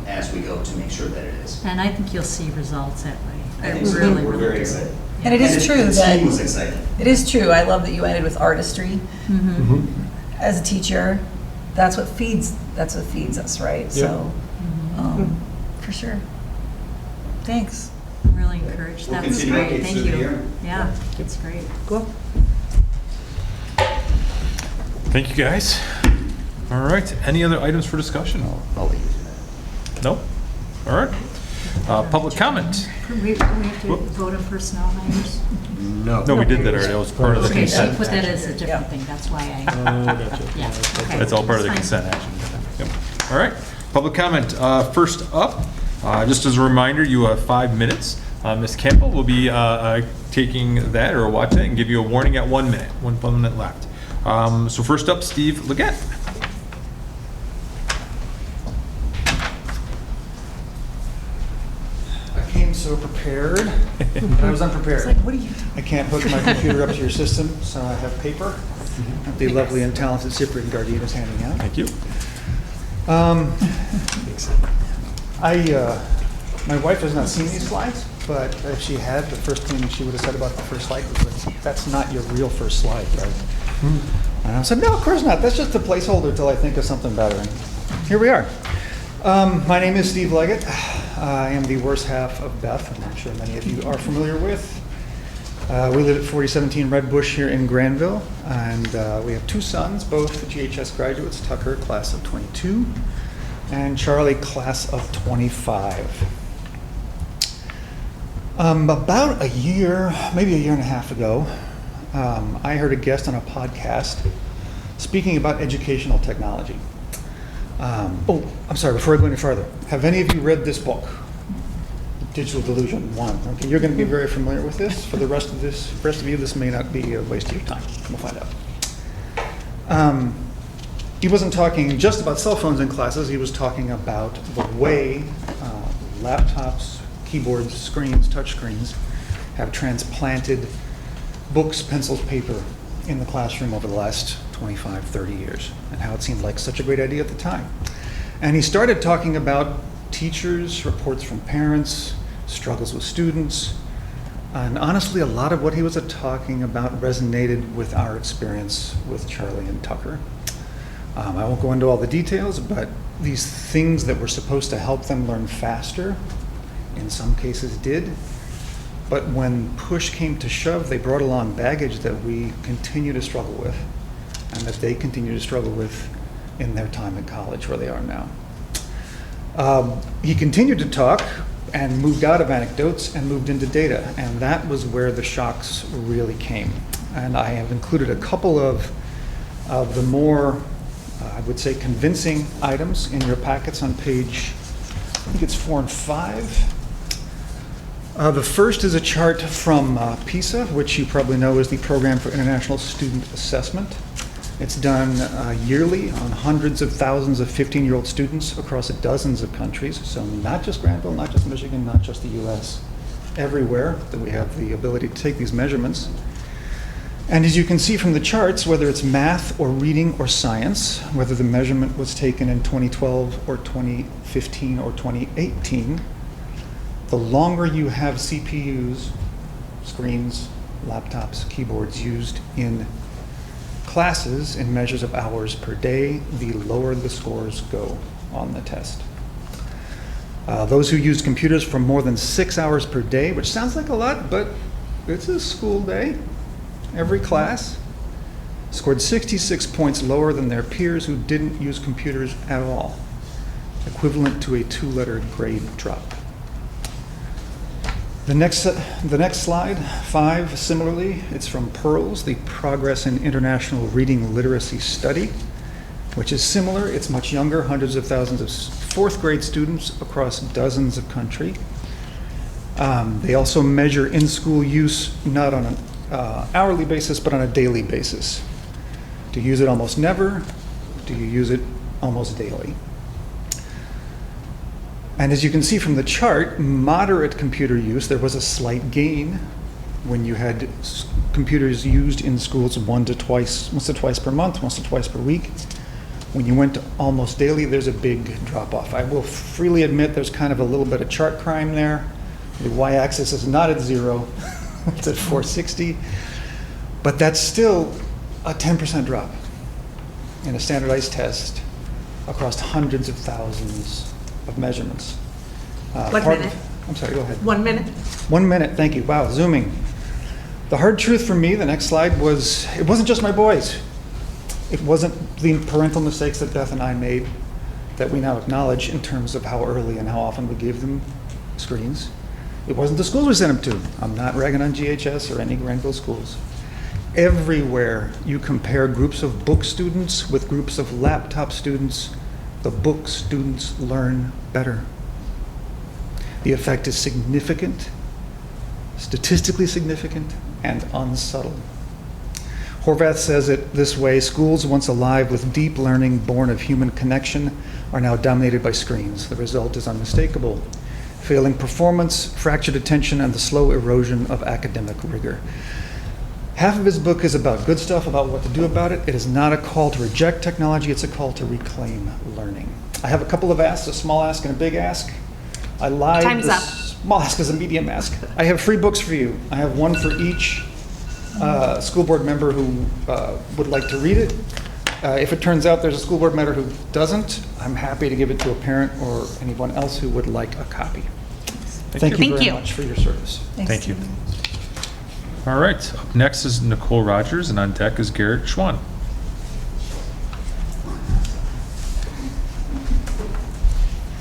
Speaker 11: as we go to make sure that it is.
Speaker 7: And I think you'll see results that way.
Speaker 11: I think so.
Speaker 7: Really,
Speaker 11: We're
Speaker 7: really
Speaker 11: very
Speaker 7: do.
Speaker 11: excited.
Speaker 2: And it is true
Speaker 11: the
Speaker 2: that
Speaker 11: team was excited.
Speaker 2: it is true. I love that you ended with artistry. As a teacher, that's what feeds us, right? So, for sure. Thanks.
Speaker 7: I'm really encouraged.
Speaker 11: We'll
Speaker 7: That was
Speaker 11: continue
Speaker 7: great.
Speaker 11: through
Speaker 7: Thank
Speaker 11: the
Speaker 7: you.
Speaker 11: year.
Speaker 7: Yeah, it's great.
Speaker 2: Cool.
Speaker 1: Thank you, guys. All right, any other items for discussion?
Speaker 11: I'll leave it.
Speaker 1: No? All right. Public comment?
Speaker 7: We have to vote on personnel hires?
Speaker 6: No.
Speaker 1: No, we did that already. That was part of the
Speaker 7: Okay, so
Speaker 1: consent.
Speaker 7: put that as a different thing. That's why I,
Speaker 5: Gotcha.
Speaker 7: yeah, okay.
Speaker 1: That's all part of the
Speaker 7: It's fine.
Speaker 1: consent action. Yep. All right, public comment. First up, just as a reminder, you have 5 minutes. Ms. Campbell will be taking that or watching it and give you a warning at 1 minute, 1 minute left. So first up, Steve Leggett.
Speaker 12: I came so prepared, but I was unprepared.
Speaker 2: What are you?
Speaker 12: I can't hook my computer up to your system, so I have paper that the lovely and talented Cyprian Gardine is handing out.
Speaker 1: Thank you.
Speaker 12: My wife has not seen these slides, but if she had, the first thing she would have said about the first slide was like, that's not your real first slide, right? And I said, no, of course not. That's just a placeholder till I think of something better. And here we are. My name is Steve Leggett. I am the worst half of Beth, I'm not sure many of you are familiar with. We live at 4017 Red Bush here in Grandville, and we have 2 sons, both GHS graduates, Tucker, class of 22, and Charlie, class of 25. About a year, maybe a year and a half ago, I heard a guest on a podcast speaking about educational technology. I'm sorry, before I go any further, have any of you read this book, Digital Delusion 1? Okay, you're going to be very familiar with this. For the rest of you, this may not be a waste of your time. We'll find out. He wasn't talking just about cell phones in classes. He was talking about the way laptops, keyboards, screens, touch screens have transplanted books, pencils, paper in the classroom over the last 25, 30 years, and how it seemed like such a great idea at the time. And he started talking about teachers, reports from parents, struggles with students, and honestly, a lot of what he was talking about resonated with our experience with Charlie and Tucker. I won't go into all the details, but these things that were supposed to help them learn faster, in some cases did. But when push came to shove, they brought along baggage that we continue to struggle with, and that they continue to struggle with in their time in college, where they are now. He continued to talk and moved out of anecdotes and moved into data, and that was where the shocks really came. And I have included a couple of the more, I would say, convincing items in your packets on page, I think it's 4 and 5. The first is a chart from PISA, which you probably know is the Program for International Student Assessment. It's done yearly on hundreds of thousands of 15-year-old students across dozens of countries. So not just Grandville, not just Michigan, not just the US, everywhere that we have the ability to take these measurements. And as you can see from the charts, whether it's math or reading or science, whether the measurement was taken in 2012 or 2015 or 2018, the longer you have CPUs, screens, laptops, keyboards used in classes in measures of hours per day, the lower the scores go on the test. Those who used computers for more than 6 hours per day, which sounds like a lot, but it's a school day, every class, scored 66 points lower than their peers who didn't use computers at all, equivalent to a 2-letter grade drop. The next slide, 5, similarly, it's from PEARLS, the Progress in International Reading Literacy Study, which is similar. It's much younger, hundreds of thousands of 4th grade students across dozens of countries. They also measure in-school use not on an hourly basis, but on a daily basis. Do you use it almost never? Do you use it almost daily? And as you can see from the chart, moderate computer use, there was a slight gain when you had computers used in schools once to twice per month, once to twice per week. When you went to almost daily, there's a big drop-off. I will freely admit there's kind of a little bit of chart crime there. The y-axis is not at 0, it's at 460, but that's still a 10% drop in a standardized test across hundreds of thousands of measurements.
Speaker 8: One minute.
Speaker 12: I'm sorry, go ahead.
Speaker 8: 1 minute.
Speaker 12: 1 minute, thank you. Wow, zooming. The hard truth for me, the next slide, was it wasn't just my boys. It wasn't the parental mistakes that Beth and I made that we now acknowledge in terms of how early and how often we gave them screens. It wasn't the schools we sent them to. I'm not ragging on GHS or any Grandville schools. Everywhere you compare groups of book students with groups of laptop students, the book students learn better. The effect is significant, statistically significant, and unsubtle. Horvath says it this way: schools once alive with deep learning born of human connection are now dominated by screens. The result is unmistakable: failing performance, fractured attention, and the slow erosion of academic rigor. Half of his book is about good stuff, about what to do about it. It is not a call to reject technology, it's a call to reclaim learning. I have a couple of asks, a small ask and a big ask. I lied.
Speaker 8: Time's up.
Speaker 12: Small ask is a medium ask. I have free books for you. I have one for each school board member who would like to read it. If it turns out there's a school board member who doesn't, I'm happy to give it to a parent or anyone else who would like a copy. Thank you very much for your service.
Speaker 1: Thank you. All right, up next is Nicole Rogers, and on deck is Garrett Schwann.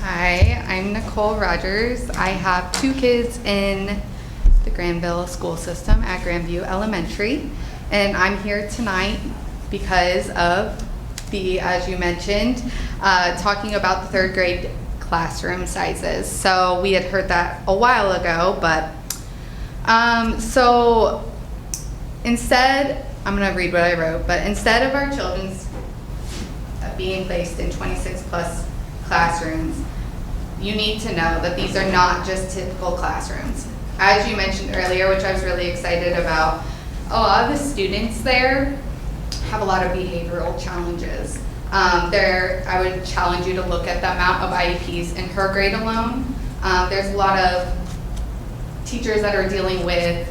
Speaker 13: Hi, I'm Nicole Rogers. I have 2 kids in the Grandville school system at Grandview Elementary, and I'm here tonight because of the, as you mentioned, talking about the 3rd grade classroom sizes. So we had heard that a while ago, but so instead, I'm going to read what I wrote, but instead of our children's being placed in 26 plus classrooms, you need to know that these are not just typical classrooms. As you mentioned earlier, which I was really excited about, a lot of the students there have a lot of behavioral challenges. I would challenge you to look at the amount of IEPs in her grade alone. There's a lot of teachers that are dealing with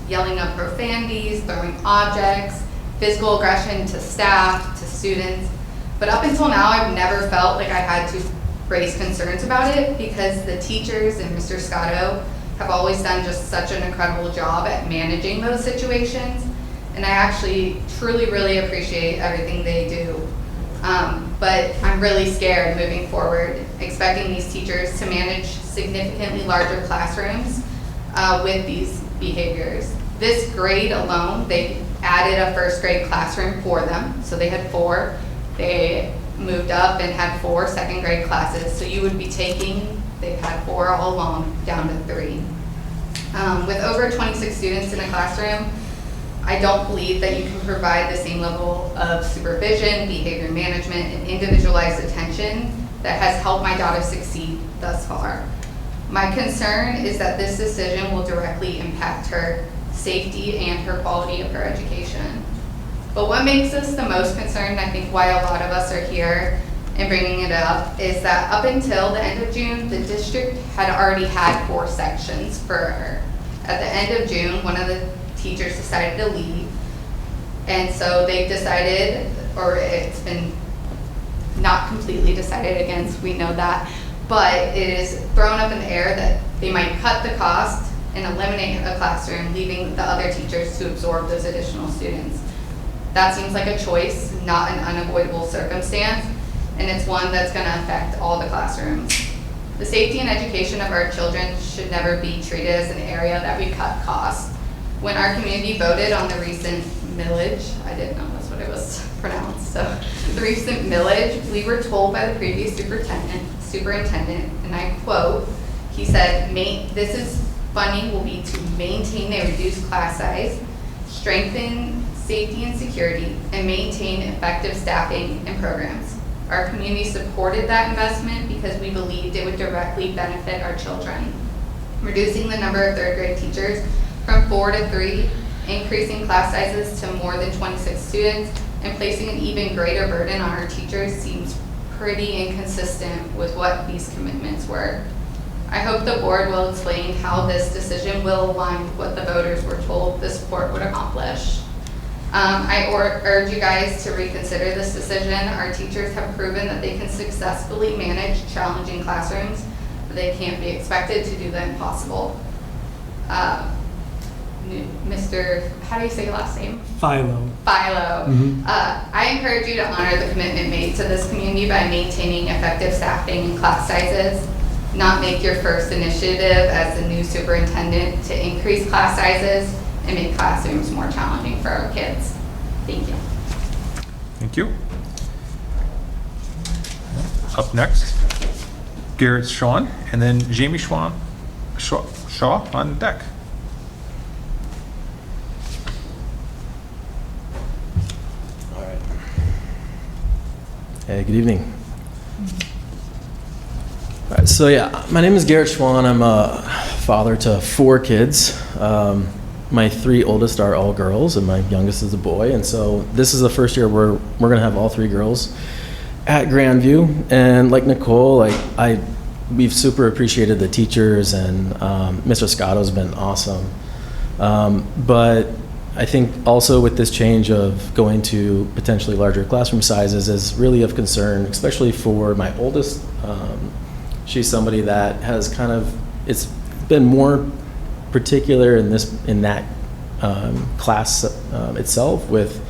Speaker 13: yelling up profanities, throwing objects, physical aggression to staff, to students. But up until now, I've never felt like I had to raise concerns about it because the teachers and Mr. Scotto have always done just such an incredible job at managing those situations. And I actually truly, really appreciate everything they do. But I'm really scared moving forward, expecting these teachers to manage significantly larger classrooms with these behaviors. This grade alone, they added a first grade classroom for them. So they had 4. They moved up and had 4 second grade classes. So you would be taking, they've had 4 all along, down to 3. With over 26 students in a classroom, I don't believe that you can provide the same level of supervision, behavior management, and individualized attention that has helped my daughter succeed thus far. My concern is that this decision will directly impact her safety and her quality of her education. But what makes us the most concerned, I think why a lot of us are here and bringing it up, is that up until the end of June, the district had already had 4 sections for her. At the end of June, one of the teachers decided to leave, and so they decided, or it's been not completely decided against, we know that, but it is thrown up in the air that they might cut the cost and eliminate a classroom, leaving the other teachers to absorb those additional students. That seems like a choice, not an unavoidable circumstance, and it's one that's going to affect all the classrooms. The safety and education of our children should never be treated as an area that we cut costs. When our community voted on the recent millage, I didn't know that's what it was pronounced, so the recent millage, we were told by the previous superintendent, and I quote, he said, funding will be to maintain a reduced class size, strengthen safety and security, and maintain effective staffing and programs. Our community supported that investment because we believed it would directly benefit our children. Reducing the number of 3rd grade teachers from 4 to 3, increasing class sizes to more than 26 students, and placing an even greater burden on our teachers seems pretty inconsistent with what these commitments were. I hope the board will explain how this decision will align with what the voters were told this support would accomplish. I urge you guys to reconsider this decision. Our teachers have proven that they can successfully manage challenging classrooms, but they can't be expected to do the impossible. Mr. How do you say your last name?
Speaker 5: Philo.
Speaker 13: I encourage you to honor the commitment made to this community by maintaining effective staffing and class sizes, not make your first initiative as the new superintendent to increase class sizes and make classrooms more challenging for our kids. Thank you.
Speaker 1: Thank you. Up next, Garrett Shaw, and then Jamie Shaw on deck.
Speaker 14: Hey, good evening. All right, so yeah, my name is Garrett Schwan. I'm a father to 4 kids. My 3 oldest are all girls, and my youngest is a boy. And so this is the first year we're gonna have all 3 girls at Grandville. And like Nicole, we've super appreciated the teachers, and Mr. Scotto's been awesome. But I think also with this change of going to potentially larger classroom sizes is really of concern, especially for my oldest. She's somebody that has it's been more particular in that class itself with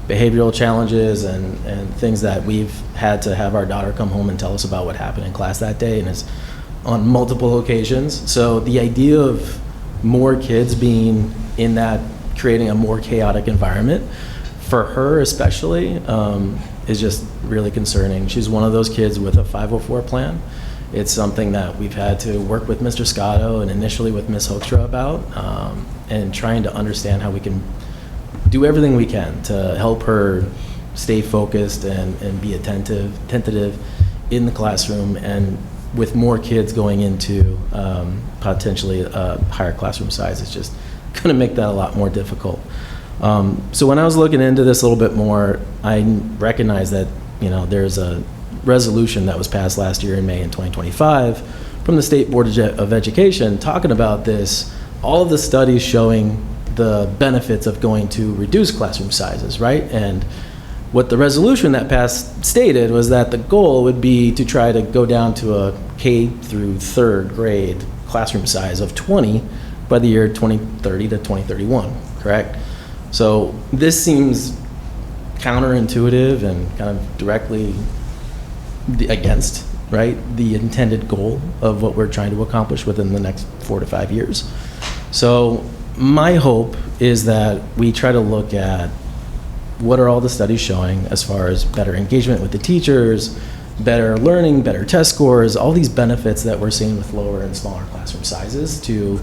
Speaker 14: behavioral challenges and things that we've had to have our daughter come home and tell us about what happened in class that day, and it's on multiple occasions. So the idea of more kids being in that, creating a more chaotic environment for her especially is just really concerning. She's one of those kids with a 504 plan. It's something that we've had to work with Mr. Scotto and initially with Ms. Hoekstra about, and trying to understand how we can do everything we can to help her stay focused and be tentative in the classroom, and with more kids going into potentially a higher classroom size, it's just going to make that a lot more difficult. So when I was looking into this a little bit more, I recognized that there's a resolution that was passed last year in May in 2025 from the State Board of Education talking about this, all of the studies showing the benefits of going to reduced classroom sizes, right? And What the resolution that passed stated was that the goal would be to try to go down to a K through third grade classroom size of 20 by the year 2030 to 2031, correct? So this seems counterintuitive and kind of directly against, right, the intended goal of what we're trying to accomplish within the next 4 to 5 years. So my hope is that we try to look at what are all the studies showing as far as better engagement with the teachers, better learning, better test scores, all these benefits that we're seeing with lower and smaller classroom sizes, to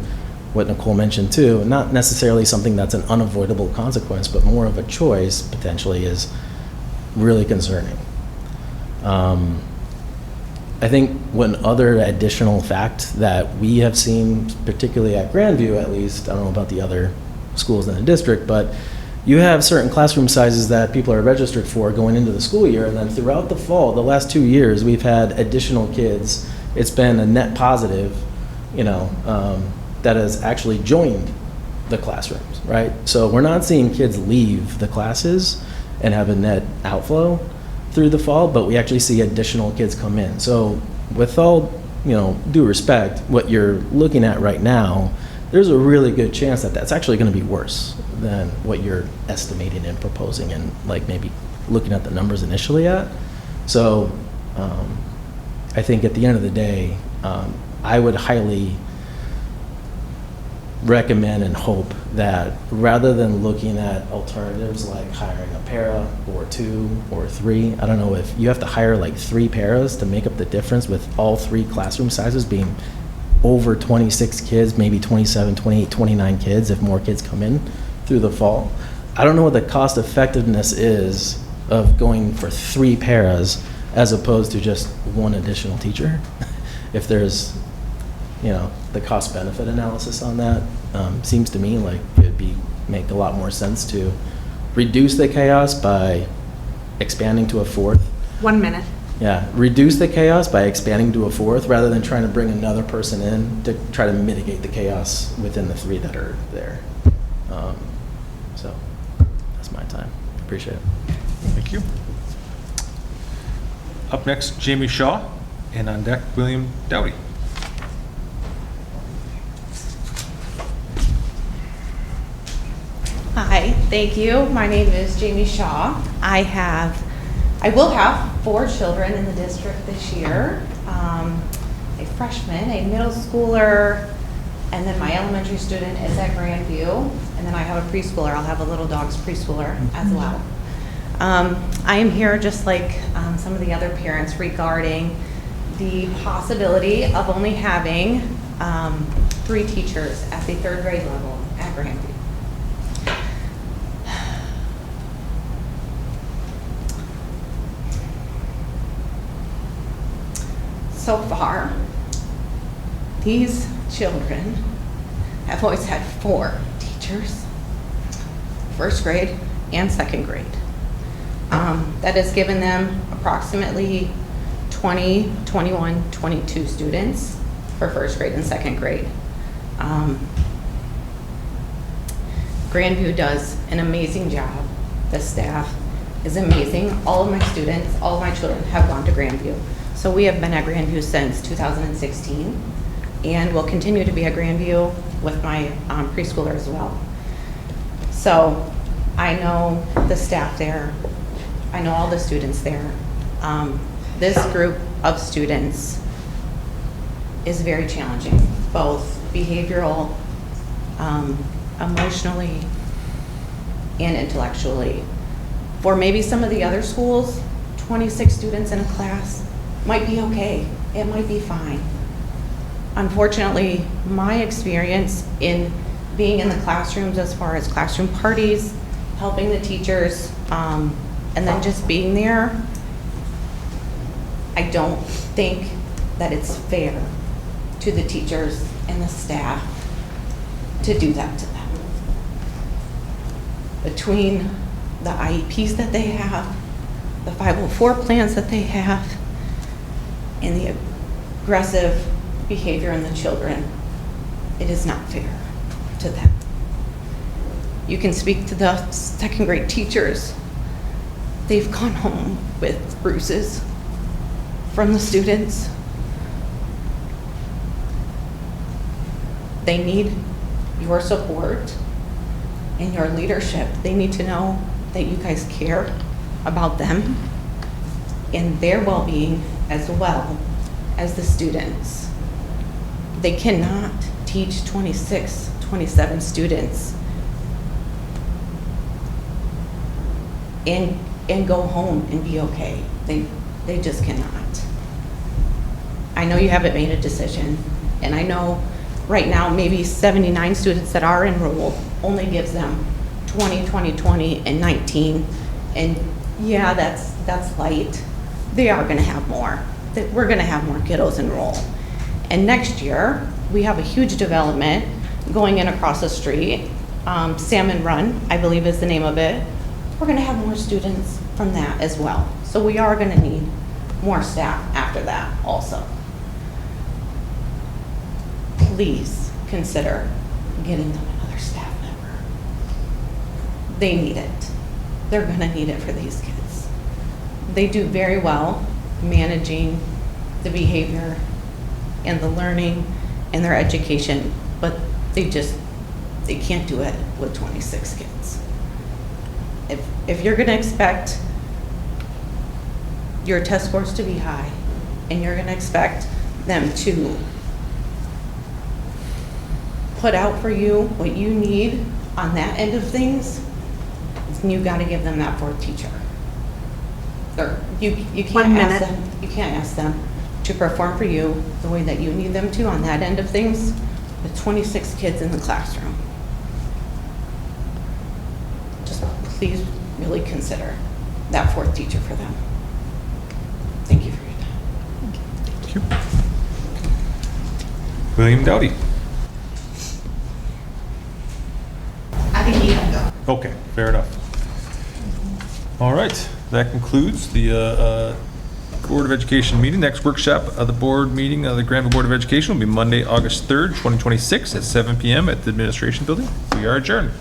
Speaker 14: what Nicole mentioned too, not necessarily something that's an unavoidable consequence, but more of a choice potentially, is really concerning. I think one other additional fact that we have seen, particularly at Grandview at least, I don't know about the other schools in the district, but you have certain classroom sizes that people are registered for going into the school year, and then throughout the fall, the last 2 years, we've had additional kids. It's been a net positive, that has actually joined the classrooms, right? So we're not seeing kids leave the classes and have a net outflow through the fall, but we actually see additional kids come in. So with all, due respect, what you're looking at right now, there's a really good chance that that's actually going to be worse than what you're estimating and proposing and like maybe looking at the numbers initially at. So I think at the end of the day, I would highly recommend and hope that rather than looking at alternatives like hiring a para or 2 or 3, I don't know if you have to hire like 3 paras to make up the difference with all 3 classroom sizes being over 26 kids, maybe 27, 28, 29 kids if more kids come in through the fall. I don't know what the cost effectiveness is of going for 3 paras as opposed to just 1 additional teacher. If there's, the cost benefit analysis on that, seems to me like it'd make a lot more sense to reduce the chaos by expanding to a 4th.
Speaker 8: 1 minute.
Speaker 14: Yeah, reduce the chaos by expanding to a 4th rather than trying to bring another person in to try to mitigate the chaos within the 3 that are there. So that's my time. Appreciate it.
Speaker 1: Thank you. Up next, Jamie Shaw, and on deck, William Dowdy.
Speaker 15: Hi, thank you. My name is Jamie Shaw. I will have 4 children in the district this year. A freshman, a middle schooler, and then my elementary student is at Grandview, and then I have a preschooler. I'll have a little dog's preschooler as well. I am here just like some of the other parents regarding the possibility of only having 3 teachers at the 3rd grade level at Grandview. So far, these children have always had 4 teachers, 1st grade and 2nd grade. That has given them approximately 20, 21, 22 students for 1st grade and 2nd grade. Grandview does an amazing job. The staff is amazing. All of my students, all of my children have gone to Grandview. So we have been at Grandview since 2016, and will continue to be at Grandview with my preschooler as well. So I know the staff there. I know all the students there. This group of students is very challenging, both behavioral, emotionally, and intellectually. For maybe some of the other schools, 26 students in a class might be okay. It might be fine. Unfortunately, my experience in being in the classrooms as far as classroom parties, helping the teachers, and then just being there, I don't think that it's fair to the teachers and the staff to do that to them. Between the IEPs that they have, the 504 plans that they have, and the aggressive behavior in the children, it is not fair to them. You can speak to the 2nd grade teachers. they've gone home with bruises from the students. They need your support and your leadership. They need to know that you guys care about them and their well-being as well as the students. They cannot teach 26, 27 students and go home and be okay. They just cannot. I know you haven't made a decision, and I know right now maybe 79 students that are enrolled only gives them 20, 20, 20, and 19. And yeah, that's light. They are gonna have more. We're gonna have more kiddos enroll. And next year, we have a huge development going in across the street. Salmon Run, I believe is the name of it. We're gonna have more students from that as well. So we are gonna need more staff after that also. Please consider getting them another staff member. They need it. They're gonna need it for these kids. They do very well managing the behavior and the learning and their education, but they can't do it with 26 kids. If you're gonna expect your test scores to be high and you're gonna expect them to put out for you what you need on that end of things, you gotta give them that fourth teacher. Or you can't ask them to perform for you the way that you need them to on that end of things with 26 kids in the classroom. Just please really consider that fourth teacher for them. Thank you for your time.
Speaker 1: Thank you. William Dowdy.
Speaker 15: I think he can go.
Speaker 1: Okay, fair enough. All right, that concludes the Board of Education meeting. Next workshop of the board meeting of the Grandville Board of Education will be Monday, August 3rd, 2026 at 7 p.m. at the Administration Building. We are adjourned.